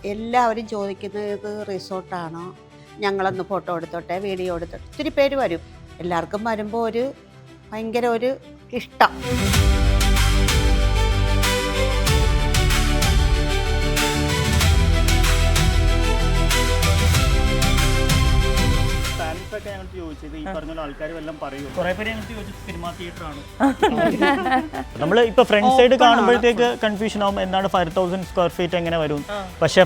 എല്ലാവരും ചോദിക്കുന്നത് ഇത് റിസോർട്ടാണോ, ഞങ്ങളൊന്ന് ഫോട്ടോ എടുത്തോട്ടെ, വീഡിയോ എടുത്തോട്ടെ. ഒത്തിരി പേര് വരും. എല്ലാവർക്കും വരുമ്പോൾ ഒരു ഭയങ്കര ഒരു ഇഷ്ടം. നമ്മൾ ഇപ്പൊ ഫ്രണ്ട് സൈഡ് കാണുമ്പോഴത്തേക്ക് കൺഫ്യൂഷൻ ആവും, എന്താണ് 5000 സ്ക്വയർ ഫീറ്റ് എങ്ങനെ വരും. പക്ഷേ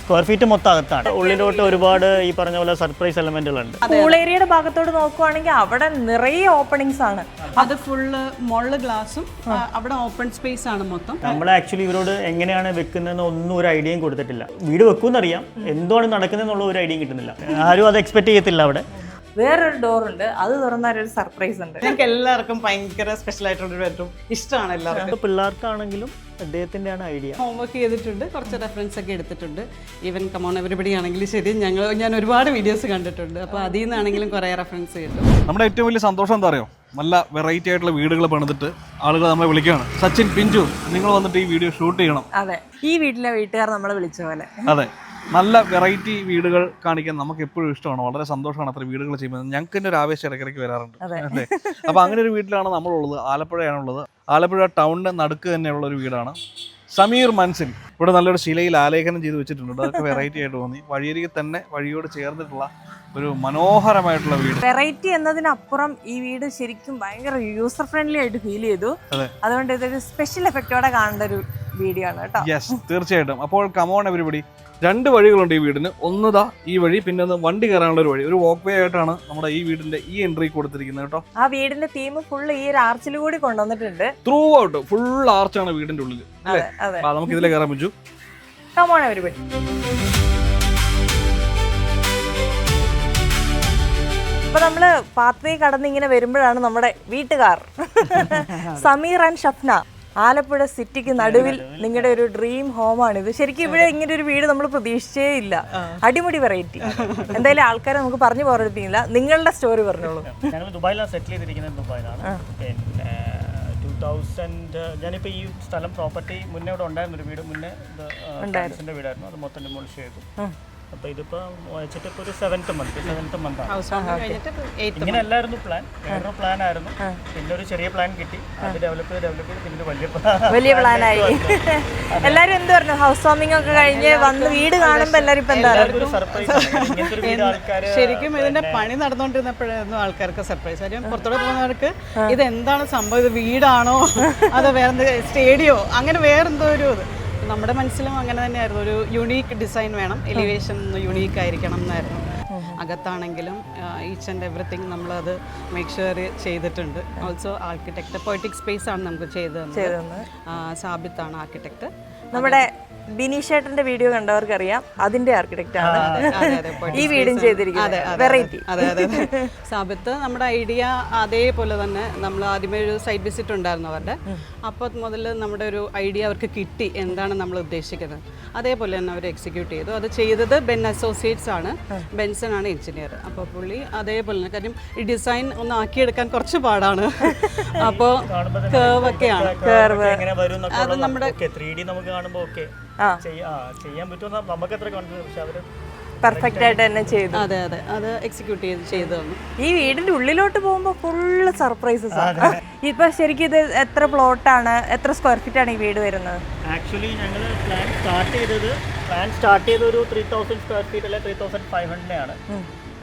സ്ക്വയർ ഫീറ്റ് മൊത്തം അകത്താണ്. ഉള്ളിലോട്ട് ഒരുപാട് ഈ പറഞ്ഞ പോലെ സർപ്രൈസ് എലമെന്റുകളുണ്ട്. പൂൾ ഏരിയയുടെ ഭാഗത്തോട് നോക്കുവാണെങ്കിൽ അവിടെ നിറയെ ഓപ്പണിങ്സ് ആണ്. അത് ഫുള്ള് മോള് ഗ്ലാസും അവിടെ ഓപ്പൺ സ്പേസ് ആണ് മൊത്തം. നമ്മൾ ആക്ച്വലി ഇവരോട് എങ്ങനെയാണ് വെക്കുന്നതെന്ന് ഒന്നും ഒരു ഐഡിയയും കൊടുത്തിട്ടില്ല. വീട് വെക്കുമെന്നറിയാം, എന്താണ് നടക്കുന്നതെന്നുള്ള ഒരു ഐഡിയയും കിട്ടുന്നില്ല. ആരും അത് എക്സ്പെക്ട് ചെയ്യത്തില്ല. അവിടെ വേറൊരു ഡോർ ഉണ്ട്, അത് തുറന്നാൽ ഒരു സർപ്രൈസ് ഉണ്ട്. ഞങ്ങൾക്ക് എല്ലാവർക്കും ഭയങ്കര സ്പെഷ്യൽ ആയിട്ടുള്ള ബെഡ്റൂം ഇഷ്ടമാണ് എല്ലാവർക്കും. പിള്ളേർക്കാണെങ്കിലും അദ്ദേഹത്തിൻ്റെയാണ് ഐഡിയ. ഹോംവർക്ക് ചെയ്തിട്ടുണ്ട്, കുറച്ച് റെഫറൻസ് ഒക്കെ എടുത്തിട്ടുണ്ട്. ഈവൻ കമോൺ എവരിബഡി ആണെങ്കിലും ശരി, ഞാൻ ഒരുപാട് വീഡിയോസ് കണ്ടിട്ടുണ്ട്. അപ്പോൾ അതിൽ നിന്നാണെങ്കിലും കുറേ റെഫറൻസ് കിട്ടും. നമ്മുടെ ഏറ്റവും വലിയ സന്തോഷം എന്താ അറിയോ, നല്ല വെറൈറ്റി ആയിട്ടുള്ള വീടുകൾ പണിതിട്ട് ആളുകൾ നമ്മളെ വിളിക്കുകയാണ്. സച്ചിൻ, പിഞ്ചു, നിങ്ങൾ വന്നിട്ട് ഈ വീഡിയോ ഷൂട്ട് ചെയ്യണം. അതെ, ഈ വീട്ടിലെ വീട്ടുകാർ നമ്മളെ വിളിച്ച പോലെ. അതെ, നല്ല വെറൈറ്റി വീടുകൾ കാണിക്കാൻ നമുക്ക് എപ്പോഴും ഇഷ്ടമാണ്. വളരെ സന്തോഷമാണ് അത്ര വീടുകൾ ചെയ്യുന്നത്. ഞങ്ങൾക്ക് തന്നെ ഒരു ആവേശം ഇടയ്ക്കിടയ്ക്ക് വരാറുണ്ട്. അതെ, അപ്പൊ അങ്ങനെ ഒരു വീട്ടിലാണ് നമ്മളുള്ളത്. ആലപ്പുഴയാണുള്ളത്. ആലപ്പുഴ ടൗണിന്റെ നടുക്ക് തന്നെയുള്ള ഒരു വീടാണ്. സമീർ മൻസിൽ ഇവിടെ നല്ലൊരു ശിലയിൽ ആലേഖനം ചെയ്ത് വെച്ചിട്ടുണ്ട്. അതൊക്കെ വെറൈറ്റി ആയിട്ട് തോന്നി. വഴിയരികിൽ തന്നെ വഴിയോട് ചേർന്നിട്ടുള്ള ഒരു മനോഹരമായിട്ടുള്ള വീട്. വെറൈറ്റി എന്നതിനപ്പുറം ഈ വീട് ശരിക്കും ഭയങ്കര യൂസർ ഫ്രണ്ട്ലി ആയിട്ട് ഫീൽ ചെയ്തു. അതുകൊണ്ട് ഇതൊരു സ്പെഷ്യൽ എഫക്റ്റോടെ കാണേണ്ട ഒരു വീഡിയോ ആണ് കേട്ടോ. യെസ്, തീർച്ചയായിട്ടും. അപ്പോൾ കമോൺ എവരിബഡി, 2 വഴികളുണ്ട് ഈ വീടിന്. ഒന്നതാ ഈ വഴി, പിന്നെ ഒന്ന് വണ്ടി കയറാനുള്ള ഒരു വഴി. ഒരു വാക്ക് വേ ആയിട്ടാണ് നമ്മുടെ ഈ വീടിന്റെ ഈ എൻട്രി കൊടുത്തിരിക്കുന്നത് കേട്ടോ. ആ വീടിന്റെ തീം ഫുള്ള് ഈ ഒരു ആർച്ചിൽ കൂടി കൊണ്ടുവന്നിട്ടുണ്ട്. ത്രൂ ഔട്ട് ഫുൾ ആർച്ചാണ് വീടിന്റെ ഉള്ളിൽ. നമുക്ക് ഇതിലെ കയറാൻ പറ്റൂ. Come on everybody. ഇപ്പൊ നമ്മള് പാത്വേ കടന്ന് ഇങ്ങനെ വരുമ്പോഴാണ് നമ്മുടെ വീട്ടുകാർ സമീർ ആൻഡ് ഷഫ്ന. ആലപ്പുഴ സിറ്റിക്ക് നടുവിൽ നിങ്ങളുടെ ഒരു ഡ്രീം ഹോമാണിത്. ശരിക്കും ഇവിടെ ഇങ്ങനെ ഒരു വീട് നമ്മൾ പ്രതീക്ഷിച്ചേ ഇല്ല. അടിമുടി വെറൈറ്റി. എന്തായാലും ആൾക്കാരെ നമുക്ക് പറഞ്ഞു പോരടിപ്പിക്കില്ല, നിങ്ങളുടെ സ്റ്റോറി പറഞ്ഞോളൂ. ഞങ്ങൾ ദുബായിലാണ് സെറ്റിൽ ചെയ്തിരിക്കുന്നത്. ദുബായിലാണ്. പിന്നെ 2000 ഞാനിപ്പോൾ ഈ സ്ഥലം പ്രോപ്പർട്ടി മുന്നേ ഇവിടെ ഉണ്ടായിരുന്നൊരു വീട്, മുന്നേ ഇത് വീടായിരുന്നു. അത് മൊത്തം ഡിമോളിഷ് ചെയ്തു. അപ്പോൾ ഇതിപ്പോൾ വെച്ചിട്ട് ഇപ്പോൾ ഒരു 7th മന്താണ്. ഇങ്ങനെ അല്ലായിരുന്നു പ്ലാൻ. വേറൊരു പ്ലാൻ ആയിരുന്നു. പിന്നെ ഒരു ചെറിയ പ്ലാൻ കിട്ടി. അത് ഡെവലപ്പ് ചെയ്ത് പിന്നെ വലിയ പ്ലാനായി. എല്ലാവരും എന്ത് പറഞ്ഞു, ഹൗസ് വാമിംഗ് ഒക്കെ കഴിഞ്ഞ് വന്ന് വീട് കാണുമ്പോൾ എല്ലാവരും ഇപ്പം എന്താ ശരിക്കും ഇതിന്റെ പണി നടന്നുകൊണ്ടിരുന്നപ്പോഴായിരുന്നു ആൾക്കാർക്ക് സർപ്രൈസ്. കാര്യം പുറത്തോടെ പോകുന്നവർക്ക് ഇത് എന്താണ് സംഭവം, ഇത് വീടാണോ അതോ വേറെന്ത് സ്റ്റേഡിയോ, അങ്ങനെ വേറെന്തോ ഒരു ഇത്. നമ്മുടെ മനസ്സിലും അങ്ങനെ തന്നെയായിരുന്നു. ഒരു യുണീക്ക് ഡിസൈൻ വേണം, എലിവേഷൻ യുണീക്ക് ആയിരിക്കണം എന്നായിരുന്നു. അകത്താണെങ്കിലും ഈച്ച് ആൻഡ് എവറിത്തിങ് നമ്മളത് മേക്ക് ഷുവർ ചെയ്തിട്ടുണ്ട്. ഓൾസോ ആർക്കിടെക്ട് പോയറ്റിക് സ്പേസ് ആണ് നമുക്ക് ചെയ്തു തന്നത്. സാബിത്താണ് ആർക്കിടെക്ട്. നമ്മുടെ ബിനീഷേട്ടന്റെ വീഡിയോ കണ്ടവർക്കറിയാം, അതിന്റെ ആർക്കിടെക്ട് ആണ് ഈ വീടും ചെയ്തിരിക്കുന്നത്. വെറൈറ്റി. അതെ അതെ അതെ. സാബിത്ത് നമ്മുടെ ഐഡിയ അതേപോലെ തന്നെ, നമ്മൾ ആദ്യമേ ഒരു സൈറ്റ് വിസിറ്റ് ഉണ്ടായിരുന്നു അവരുടെ. അപ്പോൾ മുതൽ നമ്മുടെ ഒരു ഐഡിയ അവർക്ക് കിട്ടി, എന്താണ് നമ്മൾ ഉദ്ദേശിക്കുന്നത്. അതേപോലെ തന്നെ അവർ എക്സിക്യൂട്ട് ചെയ്തു. അത് ചെയ്തത് ബെൻ അസോസിയേറ്റ്സ് ആണ്. ബെൻസൺ ആണ് എഞ്ചിനീയർ. അപ്പോൾ പുള്ളി അതേപോലെ തന്നെ, കാര്യം ഈ ഡിസൈൻ ഒന്ന് ആക്കിയെടുക്കാൻ കുറച്ച് പാടാണ്. അപ്പോൾ കേർവൊക്കെയാണ്. അത് നമ്മുടെ 3D നമുക്ക് കാണുമ്പോൾ ഓക്കെ ചെയ്യാൻ പറ്റുമെന്ന് നമുക്ക് എത്ര കോൺഫിഡൻസ്. പക്ഷെ അവര് പെർഫെക്റ്റ് ആയിട്ട് തന്നെ ചെയ്തു. അതെ അതെ, അത് എക്സിക്യൂട്ട് ചെയ്തു തന്നു. ഈ വീടിന്റെ ഉള്ളിലോട്ട് പോകുമ്പോൾ ഫുള്ള് സർപ്രൈസസ് ആണ്. ഇപ്പൊ ശരിക്കും ഇത് എത്ര പ്ലോട്ടാണ്, എത്ര സ്ക്വയർ ഫീറ്റ് ആണ് ഈ വീട് വരുന്നത്? ആക്ച്വലി ഞങ്ങൾ പ്ലാൻ സ്റ്റാർട്ട് ചെയ്ത ഒരു 3000 സ്ക്വയർ ഫീറ്റ് അല്ലെ 3500 ആണ്.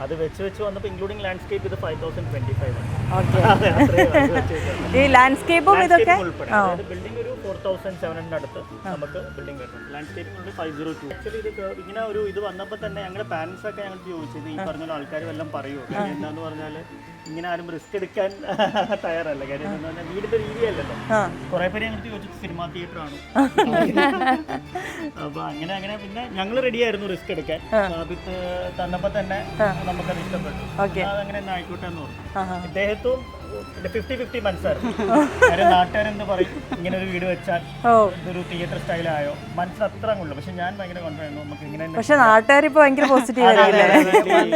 അത് വെച്ച് വന്നപ്പോൾ ഇൻക്ലൂഡിംഗ് ലാൻഡ്സ്കേപ്പ് ഇത് 5025 ആണ്. ഈ ലാൻഡ്സ്കേപ്പും ഇതൊക്കെ ബിൽഡിംഗ് ഒരു 4700 അടുത്ത് നമുക്ക് ബിൽഡിംഗ് വരുന്നുണ്ട്. ലാൻഡ്സ്കേപ്പിംഗ് 502. ആക്ച്വലി ഇത് ഇങ്ങനെ ഒരു ഇത് വന്നപ്പോൾ തന്നെ ഞങ്ങളുടെ പാരൻസ് ഒക്കെ ഞങ്ങൾ ചോദിച്ചത്, ഈ പറഞ്ഞ ആൾക്കാർ വല്ലതും പറയുമോ? എന്താന്ന് പറഞ്ഞാൽ ഇങ്ങനെ ആരും റിസ്ക് എടുക്കാൻ തയ്യാറല്ല. കാര്യം എന്താ പറഞ്ഞാൽ വീടിന്റെ രീതിയല്ലല്ലോ. കുറെ പേര് ഞങ്ങൾക്ക് ചോദിച്ചത് സിനിമാ തിയേറ്റർ ആണ്. അപ്പൊ അങ്ങനെ പിന്നെ ഞങ്ങൾ റെഡി ആയിരുന്നു റിസ്ക് എടുക്കാൻ. തന്നപ്പോ തന്നെ നമുക്കത് ഇഷ്ടപ്പെട്ടു. അതങ്ങനെ തന്നെ ആയിക്കോട്ടെ എന്ന് പറഞ്ഞു. ഇദ്ദേഹത്തും 50-50 മനസ്സായിരുന്നു. കാര്യം നാട്ടുകാരെന്ത് പറയും ഇങ്ങനെ ഒരു വീട് വെച്ചാൽ ഇതൊരു തിയേറ്റർ സ്റ്റൈലായോ മനസ്സിൽ അത്ര കൊള്ളു. പക്ഷെ ഞാൻ ഭയങ്കര കോൺഫിഡൻസ് നമുക്ക് ഇങ്ങനെ പക്ഷെ നാട്ടുകാരിപ്പോ ഭയങ്കര പോസിറ്റീവ്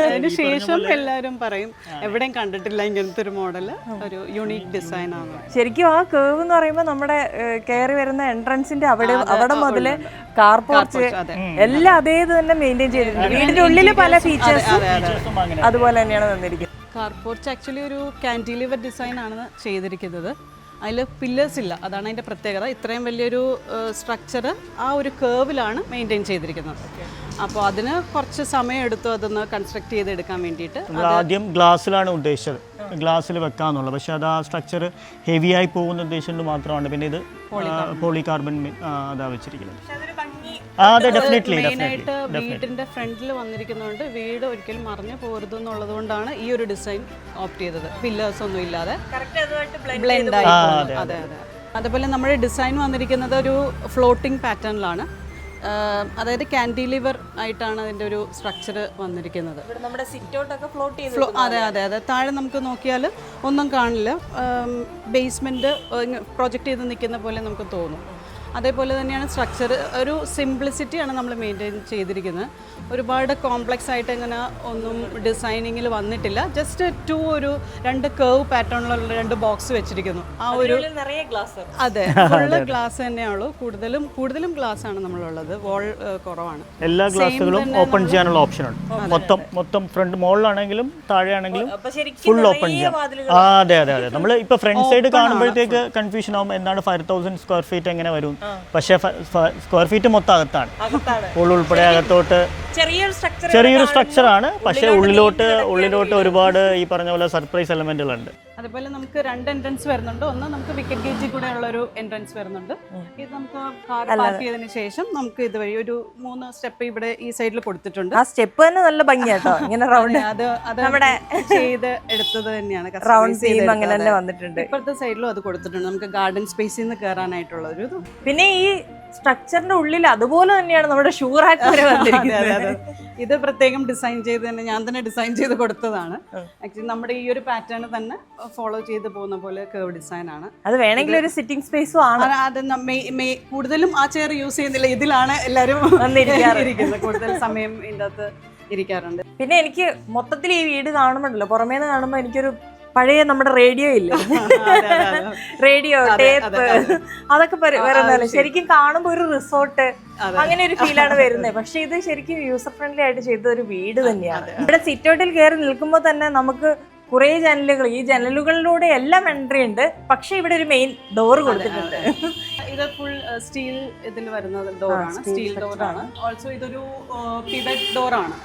അതിന് ശേഷം എല്ലാവരും പറയും എവിടെയും കണ്ടിട്ടില്ല ഇങ്ങനത്തെ ഒരു മോഡല്, ഒരു യുണീക്ക് ഡിസൈൻ ആണ്. ശരിക്കും ആ കേവ് എന്ന് പറയുമ്പോൾ നമ്മുടെ കയറി വരുന്ന എൻട്രൻസിന്റെ അവിടെ മുതല് കാർ പോർച്ച് എല്ലാം അതേ തന്നെ മെയിൻറ്റെയിൻ ചെയ്തിട്ടുണ്ട്. വീടിന്റെ ഉള്ളില് പല ഫീച്ചേഴ്സും അതുപോലെ തന്നെയാണ് തന്നിരിക്കുന്നത്. കാർ പോർച്ച് ആക്ച്വലി ഒരു കാൻറ്റിലിവർ ഡിസൈൻ ആണ് ചെയ്തിരിക്കുന്നത്. അതിൽ പില്ലേഴ്സ് ഇല്ല, അതാണ് അതിൻ്റെ പ്രത്യേകത. ഇത്രയും വലിയൊരു സ്ട്രക്ചർ ആ ഒരു കേവിലാണ് മെയിൻറ്റെയിൻ ചെയ്തിരിക്കുന്നത്. അപ്പോൾ അതിന് കുറച്ച് സമയം എടുത്തു അതൊന്ന് കൺസ്ട്രക്ട് ചെയ്തെടുക്കാൻ വേണ്ടിയിട്ട്. നമ്മൾ ആദ്യം ഗ്ലാസ്സിലാണ് ഉദ്ദേശിച്ചത്, ഗ്ലാസ്സിൽ വെക്കാന്നുള്ളത്. പക്ഷെ അത് ആ സ്ട്രക്ചർ ഹെവി ആയി പോകുന്ന ഉദ്ദേശം മാത്രമാണ്. പിന്നെ ഇത് പോളികാർബൺ അതാ വെച്ചിരിക്കുന്നത്. അതെ, ഡെഫിനറ്റ്ലി മെയിനായിട്ട് വീടിന്റെ ഫ്രണ്ടിൽ വന്നിരിക്കുന്നതുകൊണ്ട് വീട് ഒരിക്കലും മറിഞ്ഞു പോരുത് എന്നുള്ളത് കൊണ്ടാണ് ഈ ഒരു ഡിസൈൻ ഓപ്റ്റ് ചെയ്തത്. പില്ലേഴ്സ് ഒന്നും ഇല്ലാതെ ബ്ലെൻഡ് ആയി. അതെ അതെ. അതുപോലെ നമ്മുടെ ഡിസൈൻ വന്നിരിക്കുന്നത് ഒരു ഫ്ലോട്ടിംഗ് പാറ്റേണിലാണ്. അതായത് കാൻറ്റിലിവർ ആയിട്ടാണ് അതിൻ്റെ ഒരു സ്ട്രക്ചർ വന്നിരിക്കുന്നത്. നമ്മുടെ സിറ്റൗട്ടൊക്കെ ഫ്ലോട്ട് ചെയ്ത് അതെ അതെ അതെ. താഴെ നമുക്ക് നോക്കിയാൽ ഒന്നും കാണില്ല, ബേസ്മെൻറ്റ് പ്രൊജക്റ്റ് ചെയ്ത് നിൽക്കുന്ന പോലെ നമുക്ക് തോന്നും. അതേപോലെ തന്നെയാണ് സ്ട്രക്ചർ. ഒരു സിംപ്ലിസിറ്റിയാണ് നമ്മൾ മെയിൻറ്റെയിൻ ചെയ്തിരിക്കുന്നത്. ഒരുപാട് കോംപ്ലക്സ് ആയിട്ട് ഇങ്ങനെ ഒന്നും ഡിസൈനിങ്ങിൽ വന്നിട്ടില്ല. ജസ്റ്റ് ഒരു 2 കേവ് പാറ്റേണിലുള്ള 2 ബോക്സ് വെച്ചിരിക്കുന്നു. ആ ഒരു നിറയെ ഗ്ലാസ്. അതെ, ഫുള്ള് ഗ്ലാസ് തന്നെയുള്ളൂ. കൂടുതലും ഗ്ലാസ് ആണ് നമ്മളുള്ളത്. വാൾ കുറവാണ്. എല്ലാ ഗ്ലാസുകളും ഓപ്പൺ ചെയ്യാനുള്ള ഓപ്ഷൻ ഉണ്ട്. മൊത്തം ഫ്രണ്ട് മുകളിലാണെങ്കിലും താഴെയാണെങ്കിലും ഫുൾ ഓപ്പൺ ചെയ്യാം. അതെ അതെ അതെ. നമ്മൾ ഇപ്പൊ ഫ്രണ്ട് സൈഡ് കാണുമ്പോഴത്തേക്ക് കൺഫ്യൂഷൻ ആവും, എന്താണ് 5000 സ്ക്വയർ ഫീറ്റ് എങ്ങനെ വരും. പക്ഷേ സ്ക്വയർ ഫീറ്റ് മൊത്തം അകത്താണ്, ഉൾപ്പെടെ അകത്തോട്ട് ചെറിയൊരു സ്ട്രക്ചറാണ്. പക്ഷേ ഉള്ളിലോട്ട് ഒരുപാട് ഈ പറഞ്ഞ പോലെ സർപ്രൈസ് എലമെന്റുകളുണ്ട്. അതുപോലെ നമുക്ക് 2 എൻട്രൻസ് വരുന്നുണ്ട്. ഒന്ന് നമുക്ക് വിക്കറ്റ് ഗേജിൽ കൂടെ ഉള്ള ഒരു എൻട്രൻസ് വരുന്നുണ്ട്. ഇത് നമുക്ക് കാർ പാർക്ക് ചെയ്തതിന് ശേഷം നമുക്ക് ഇതുവഴി ഒരു 3 സ്റ്റെപ്പ് ഇവിടെ ഈ സൈഡിൽ കൊടുത്തിട്ടുണ്ട്. ആ സ്റ്റെപ്പ് തന്നെ നല്ല ഭംഗിയാട്ടോ, ഇങ്ങനെ റൗണ്ട് അത് ചെയ്ത് എടുത്തത് തന്നെയാണ്. റൗണ്ട് തീം അങ്ങനെ തന്നെ വന്നിട്ടുണ്ട്. ഇപ്പുറത്തെ സൈഡിലും അത് കൊടുത്തിട്ടുണ്ട്, നമുക്ക് ഗാർഡൻ സ്പേസിൽ നിന്ന് കയറാനായിട്ടുള്ള ഒരു ഇത്. പിന്നെ ഈ സ്ട്രക്ചറിന്റെ ഉള്ളിൽ അതുപോലെ തന്നെയാണ് നമ്മുടെ ഷൂ റാക്ക് വരെ വന്നിരിക്കുന്നത്. ഇത് പ്രത്യേകം ഡിസൈൻ ചെയ്ത് തന്നെ ഞാൻ തന്നെ ഡിസൈൻ ചെയ്ത് കൊടുത്തതാണ്. ആക്ച്വലി നമ്മുടെ ഈ ഒരു പാറ്റേൺ തന്നെ ഫോളോ ചെയ്ത് പോകുന്ന പോലെ കേവ് ഡിസൈൻ ആണ്. അത് വേണമെങ്കിൽ ഒരു സിറ്റിംഗ് സ്പേസും ആണ്. അത് കൂടുതലും ആ ചെയർ യൂസ് ചെയ്യുന്നില്ല, ഇതിലാണ് എല്ലാവരും ഇരിക്കുന്നത്. കൂടുതൽ സമയം ഇതിൻ്റെ അകത്ത് ഇരിക്കാറുണ്ട്. പിന്നെ എനിക്ക് മൊത്തത്തിൽ ഈ വീട് കാണുമ്പോഴല്ലോ, പുറമേന്ന് കാണുമ്പോൾ എനിക്കൊരു പഴയ നമ്മുടെ റേഡിയോ ഇല്ലേ, റേഡിയോ ടേപ്പ് അതൊക്കെ വരുന്നല്ലേ. ശരിക്കും കാണുമ്പോൾ ഒരു റിസോർട്ട് അങ്ങനെ ഒരു ഫീലാണ് വരുന്നത്. പക്ഷെ ഇത് ശരിക്കും യൂസർ ഫ്രണ്ട്ലി ആയിട്ട് ചെയ്ത ഒരു വീട് തന്നെയാണ്. ഇവിടെ സിറ്റൗട്ടിൽ കയറി നിൽക്കുമ്പോൾ തന്നെ നമുക്ക് കുറെ ജനലുകൾ, ഈ ജനലുകളിലൂടെ എല്ലാം എൻട്രി ഉണ്ട്. പക്ഷെ ഇവിടെ ഒരു മെയിൻ ഡോർ കൊടുത്തിട്ടുണ്ട്. ഇത് ഫുൾ സ്റ്റീൽ ഇതിൽ വരുന്ന ഡോറാണ്, സ്റ്റീൽ ഡോറാണ്. ഓൾസോ ഇതൊരു പിവറ്റ് ഡോറാണ്.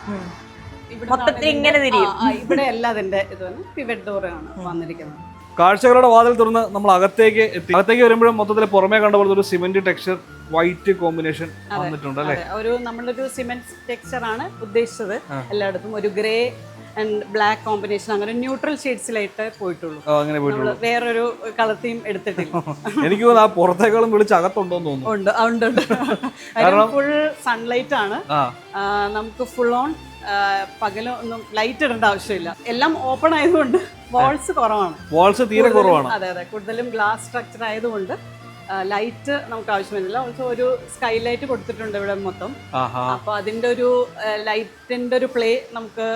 മൊത്തത്തിൽ ഇങ്ങനെ തിരിയും. ഇവിടെ എല്ലാം അതിന്റെ ഇതാണ് പിവറ്റ് ഡോറാണ് വന്നിരിക്കുന്നത്. കാഴ്ചകളുടെ വാതിൽ തുറന്ന് നമ്മൾ അകത്തേക്ക് വരുമ്പോഴും മൊത്തത്തിൽ പുറമേ കണ്ട പോലെ ഒരു സിമെന്റ് ടെക്സ്ചർ വൈറ്റ് കോമ്പിനേഷൻ വന്നിട്ടുണ്ട് അല്ലേ. നമ്മളൊരു സിമെന്റ് ടെക്സ്ചർ ആണ് ഉദ്ദേശിച്ചത്. എല്ലായിടത്തും ഒരു ഗ്രേ ആൻഡ് ബ്ലാക്ക് കോമ്പിനേഷൻ, അങ്ങനെ ന്യൂട്രൽ ഷെയ്ഡ്സിലായിട്ട് പോയിട്ടുള്ളൂ. അങ്ങനെ പോയിട്ടുള്ളൂ, വേറൊരു കളർ തീം എടുത്തിട്ടില്ല. എനിക്ക് തോന്നുന്നു ആ പുറത്തേക്കാളും വിളിച്ച് അകത്തുണ്ടോന്ന് തോന്നുന്നു. ഉണ്ട്. കാരണം ഫുൾ സൺലൈറ്റ് ആണ്. നമുക്ക് ഫുൾ ഓൺ പകലൊന്നും ലൈറ്റ് ഇടേണ്ട ആവശ്യമില്ല. എല്ലാം ഓപ്പൺ ആയതുകൊണ്ട് വാൾസ് തീരെ കുറവാണ്. അതെ അതെ, കൂടുതലും ഗ്ലാസ് സ്ട്രക്ചർ ആയതുകൊണ്ട് ലൈറ്റ് നമുക്ക് ആവശ്യമില്ല. ഓൾസോ ഒരു സ്കൈ ലൈറ്റ് കൊടുത്തിട്ടുണ്ട് ഇവിടെ മൊത്തം. അപ്പൊ അതിന്റെ ഒരു ലൈറ്റിന്റെ ഒരു പ്ലേ നമുക്ക്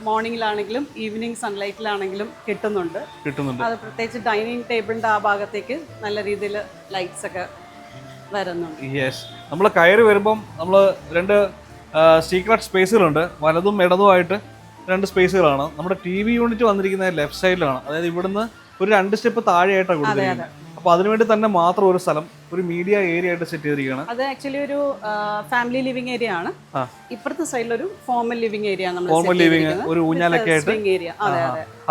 മോർണിംഗിലാണെങ്കിലും ഈവനിങ് സൺലൈറ്റിലാണെങ്കിലും കിട്ടുന്നുണ്ട്. അത് പ്രത്യേകിച്ച് ഡൈനിങ് ടേബിളിന്റെ ആ ഭാഗത്തേക്ക് നല്ല രീതിയിൽ ലൈറ്റ്സ് ഒക്കെ വരുന്നുണ്ട്. നമ്മൾ കയറി വരുമ്പം നമ്മൾ 2 സീക്രട്ട് സ്പേസുകളുണ്ട്. വലതും ഇടതുമായിട്ട് 2 സ്പേസുകളാണ്. നമ്മുടെ TV യൂണിറ്റ് വന്നിരിക്കുന്നത് ലെഫ്റ്റ് സൈഡിലാണ്. അതായത് ഇവിടുന്ന് ഒരു 2 സ്റ്റെപ്പ് താഴെയായിട്ടാണ് കൊടുത്തിരിക്കുന്നത്. അപ്പൊ അതിനുവേണ്ടി തന്നെ മാത്രം ഒരു സ്ഥലം, ഒരു മീഡിയ ഏരിയ ആയിട്ട് സെറ്റ് ചെയ്തിരിക്കുകയാണ്. അത് ആക്ച്വലി ഒരു ഫാമിലി ലിവിംഗ് ഏരിയ ആണ്. ഇപ്പുറത്തെ സൈഡിൽ ഒരു formal living area, formal living, ഒരു ഊഞ്ഞാലൊക്കെ ആയിട്ട്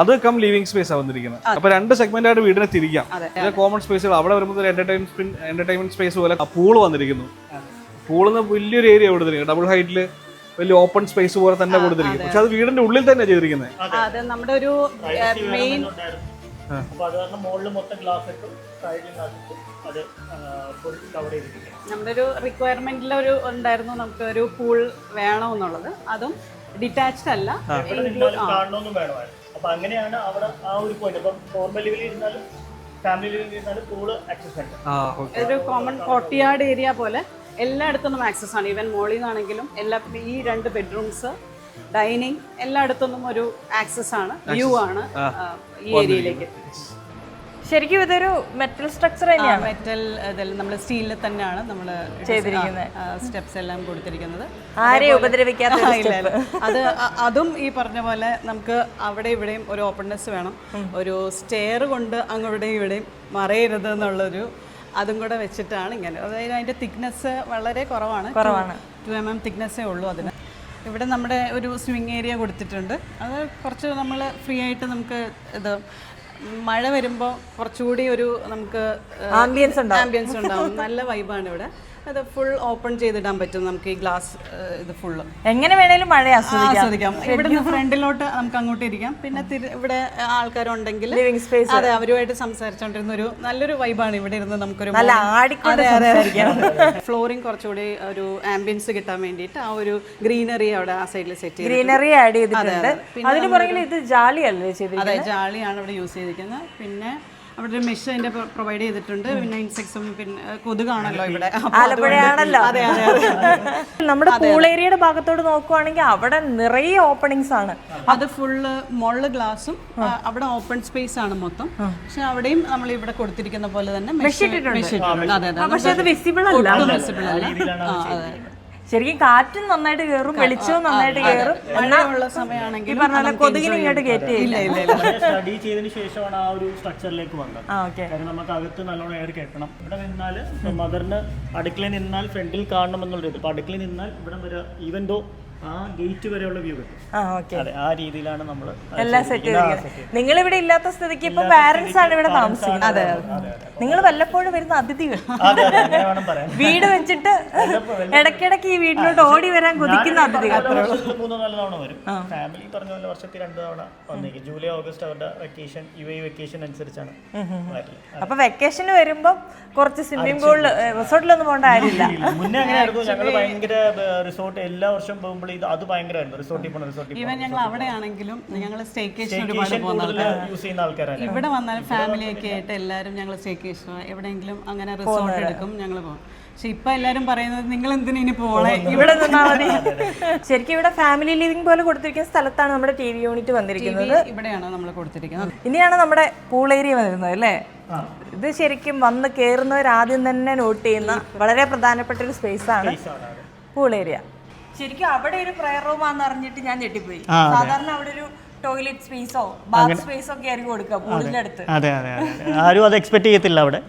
അത് കം ലിവിംഗ് സ്പേസ് ആണ് വന്നിരിക്കുന്നത്. അപ്പൊ 2 സെഗ്മെന്റ് ആയിട്ട് വീടിനെ തിരിക്കാം. കോമൺ സ്പേസുകൾ അവിടെ വരുമ്പോൾ ഒരു എന്റർടൈൻമെന്റ് സ്പേസ് പോലെ പൂള് വന്നിരിക്കുന്നു. പൂളിന്ന് വലിയൊരു ഏരിയ കൊടുത്തിരിക്കുന്നത്, ഡബിൾ ഹൈറ്റില് വലിയ ഓപ്പൺ സ്പേസ് പോലെ തന്നെ കൊടുത്തിരിക്കും. പക്ഷെ അത് വീടിന്റെ ഉള്ളിൽ തന്നെ ചെയ്തിരിക്കുന്നത്. നമ്മുടെ ഒരു മെയിൻ നമ്മുടെ ഒരു റിക്വയർമെന്റിൽ ഉണ്ടായിരുന്നു, നമുക്ക് ഒരു പൂൾ വേണമെന്നുള്ളത്. അതും ഡിറ്റാച്ച്ഡ് അല്ല, അപ്പോൾ അങ്ങനെയാണ് അവിടെ ആ ഒരു പോയിന്റ്. അപ്പം നോർമൽ ലിവിൽ ഇരുന്നാലും ഫാമിലി ലിവിൽ ഇരുന്നാലും പൂള് ആക്സസ് ഉണ്ട്. ഒരു കോമൺ കോർട്ട്യാർഡ് ഏരിയ പോലെ എല്ലായിടത്തുനിന്നും ആക്സസ് ആണ്. ഈവൻ മോളിൽ നിന്നാണെങ്കിലും എല്ലാ ഈ 2 ബെഡ്റൂംസ്, ഡൈനിങ് എല്ലായിടത്തുനിന്നും ഒരു ആക്സസ് ആണ്, വ്യൂ ആണ് ഈ ഏരിയയിലേക്ക്. ശരിക്കും ഇതൊരു മെറ്റൽ സ്ട്രക്ചർ തന്നെയാണ്. മെറ്റൽ ഇതെല്ലാം നമ്മൾ സ്റ്റീലിൽ തന്നെയാണ് നമ്മൾ ചെയ്തിരിക്കുന്നത്. സ്റ്റെപ്സ് എല്ലാം കൊടുത്തിരിക്കുന്നത്. ആരെയും ഉപദ്രവിക്കാത്ത അതും ഈ പറഞ്ഞ പോലെ നമുക്ക് അവിടെ ഇവിടെയും ഒരു ഓപ്പൺനെസ് വേണം. ഒരു സ്റ്റെയർ കൊണ്ട് അങ്ങോട്ടും ഇവിടെയും മറയരുത് എന്നുള്ളൊരു അതും കൂടെ വെച്ചിട്ടാണ് ഇങ്ങനെ. അതായത് അതിൻ്റെ തിക്നെസ് വളരെ കുറവാണ്. 2 mm തിക്നെസ്സേ ഉള്ളൂ അതിന്. ഇവിടെ നമ്മുടെ ഒരു സ്വിങ് ഏരിയ കൊടുത്തിട്ടുണ്ട്. അത് കുറച്ച് നമ്മൾ ഫ്രീ ആയിട്ട് നമുക്ക് ഇത് മഴ വരുമ്പോൾ കുറച്ചുകൂടി ഒരു നമുക്ക് ആംബിയൻസ് ഉണ്ടാവും. നല്ല വൈബാണ് ഇവിടെ. അത് ഫുൾ ഓപ്പൺ ചെയ്തിടാൻ പറ്റും നമുക്ക് ഈ ഗ്ലാസ് ഇത് ഫുള്ള്. എങ്ങനെ വേണേലും മഴ ആസ്വദിക്കാം. ഇവിടെ ഫ്രണ്ടിലോട്ട് നമുക്ക് അങ്ങോട്ട് ഇരിക്കാം. പിന്നെ ഇവിടെ ആൾക്കാരുണ്ടെങ്കിൽ ലിവിംഗ് സ്പേസ്, അതെ, അവരുമായിട്ട് സംസാരിച്ചോണ്ടിരുന്ന ഒരു നല്ലൊരു വൈബാണ് ഇവിടെ ഇരുന്ന് നമുക്കൊരു ഫ്ലോറിംഗ് കുറച്ചുകൂടി ഒരു ആംബിയൻസ് കിട്ടാൻ വേണ്ടിയിട്ട് ആ ഒരു ഗ്രീനറി അവിടെ ആ സൈഡിൽ സെറ്റ് ചെയ്ത് ഗ്രീനറി ആഡ് ചെയ്തിട്ടുണ്ട്. അതിന് പുറകിൽ ഇത് ജാളിയല്ലേ ചെയ്തിരിക്കുന്നത്? അതെ, ജാളിയാണ് ഇവിടെ യൂസ് ചെയ്തിരിക്കുന്നത്. പിന്നെ അവിടെ ഒരു മെഷ് അതിന്റെ പ്രൊവൈഡ് ചെയ്തിട്ടുണ്ട്. പിന്നെ ഇൻസെക്ട്സും പിന്നെ കൊതുകാണല്ലോ ഇവിടെ, ആലപ്പുഴയാണല്ലോ. നമ്മുടെ പൂൾ ഏരിയയുടെ ഭാഗത്തോട് നോക്കുവാണെങ്കിൽ അവിടെ നിറയെ ഓപ്പണിങ്സ് ആണ്. അത് ഫുള്ള് മുകളിൽ ഗ്ലാസും അവിടെ ഓപ്പൺ സ്പേസ് ആണ് മൊത്തം. പക്ഷെ അവിടെയും നമ്മൾ ഇവിടെ കൊടുത്തിരിക്കുന്ന പോലെ തന്നെ മെഷ് ഇട്ടിട്ടുണ്ട്. അതെ അതെ, പക്ഷെ അത് വിസിബിൾ അല്ല. വിസിബിൾ അല്ല. ശരിക്കും കാറ്റും നന്നായിട്ട് കയറും, വെളിച്ചവും നന്നായിട്ട് കയറും. മഴയുള്ള സമയമാണെങ്കിൽ ഈ പറഞ്ഞ കൊതുകിന് ഇങ്ങോട്ട് കയറ്റിയില്ല. സ്റ്റഡി ചെയ്തതിന് ശേഷമാണ് ആ ഒരു സ്ട്രക്ചറിലേക്ക് വന്നത്. കാരണം നമുക്ക് അകത്ത് നല്ലോണം എയർ കയറ്റണം. ഇവിടെ നിന്നാൽ മദറിന് അടുക്കളയിൽ നിന്നാൽ ഫ്രണ്ടിൽ കാണണം എന്നുള്ളൊരു ഇത്. ഇപ്പൊ അടുക്കളയിൽ നിന്നാൽ ഇവിടെ വരെ ഈവൻ ദോ ആ ഗേറ്റ് വരെയുള്ള വ്യൂ കിട്ടും. അതെ, ആ രീതിയിലാണ് നമ്മൾ എല്ലാം സെറ്റ് ചെയ്തിരിക്കുന്നത്. നിങ്ങൾ ഇവിടെ ഇല്ലാത്ത സ്ഥിതിക്ക് ഇപ്പൊ പാരന്റ്സ് ആണ് ഇവിടെ താമസിക്കുന്നത്. അതെ, നിങ്ങൾ വല്ലപ്പോഴും വരുന്ന അതിഥികൾ. വീട് വെച്ചിട്ട് ഇടയ്ക്കിടയ്ക്ക് ഈ വീട്ടിലോട്ട് ഓടി വരാൻ കൊതിക്കുന്ന അതിഥികൾ. 3-4 തവണ വരും. ഫാമിലി പറഞ്ഞ പോലെ വർഷത്തിൽ 2 തവണ വന്നേക്കും. ജൂലൈ ഓഗസ്റ്റ് അവരുടെ വെക്കേഷൻ, UAE വെക്കേഷൻ അനുസരിച്ചാണ് വരല്. അപ്പൊ വെക്കേഷന് വരുമ്പോ കുറച്ച് സ്വിമ്മിംഗ് പൂളിൽ റിസോർട്ടിലൊന്നും പോകേണ്ട കാര്യമില്ല. മുന്നേ അങ്ങനെയായിരുന്നു. ഞങ്ങൾ ഭയങ്കര റിസോർട്ട് എല്ലാ വർഷം പോകുമ്പോൾ അത് ഭയങ്കരമായിരുന്നു. റിസോർട്ടിൽ പോകണം, റിസോർട്ടിൽ ഈവൻ ഞങ്ങൾ അവിടെ ആണെങ്കിലും ഞങ്ങൾ സ്റ്റേക്കേഷൻ ഒരുപാട് യൂസ് ചെയ്യുന്ന ആൾക്കാരാണ്. ഇവിടെ വന്നാലും ഫാമിലിയൊക്കെ ആയിട്ട് എല്ലാവരും ഞങ്ങൾ സ്റ്റേക്കേഷൻ എവിടെയെങ്കിലും അങ്ങനെ റിസോർട്ട് എടുക്കും, ഞങ്ങൾ പോകും. പക്ഷെ ഇപ്പൊ എല്ലാരും പറയുന്നത് നിങ്ങൾ എന്തിനാ ഇനി പോണേ, ഇവിടെ നിന്നാ മതി. ശരിക്കും ഇവിടെ ഫാമിലി ലിവിംഗ് പോലെ കൊടുത്തിരിക്കുന്ന സ്ഥലത്താണ് നമ്മുടെ TV യൂണിറ്റ് വന്നിരിക്കുന്നത്. ഇവിടെയാണ് നമ്മൾ കൊടുത്തിരിക്കുന്നത്. ഇനിയാണ് നമ്മുടെ പൂൾ ഏരിയ വരുന്നത് അല്ലേ? ഇത് ശരിക്കും വന്ന് കയറുന്നവർ ആദ്യം തന്നെ നോട്ട് ചെയ്യുന്ന വളരെ പ്രധാനപ്പെട്ട ഒരു സ്പേസ് ആണ് പൂൾ ഏരിയ. ശരിക്കും അവിടെ ഒരു പ്രയർ റൂം ആണെന്ന് അറിഞ്ഞിട്ട് ഞാൻ ഞെട്ടിപ്പോയി. സാധാരണ അവിടെ ഒരു ടോയ്ലറ്റ് സ്പേസോ ബാത്ത് സ്പേസോ ഒക്കെ ആയിരിക്കും കൊടുക്കുക പൂളിന്റെ അടുത്ത്. അതെ അതെ അതെ, ആരും അത് എക്സ്പെക്ട് ചെയ്യത്തില്ല അവിടെ.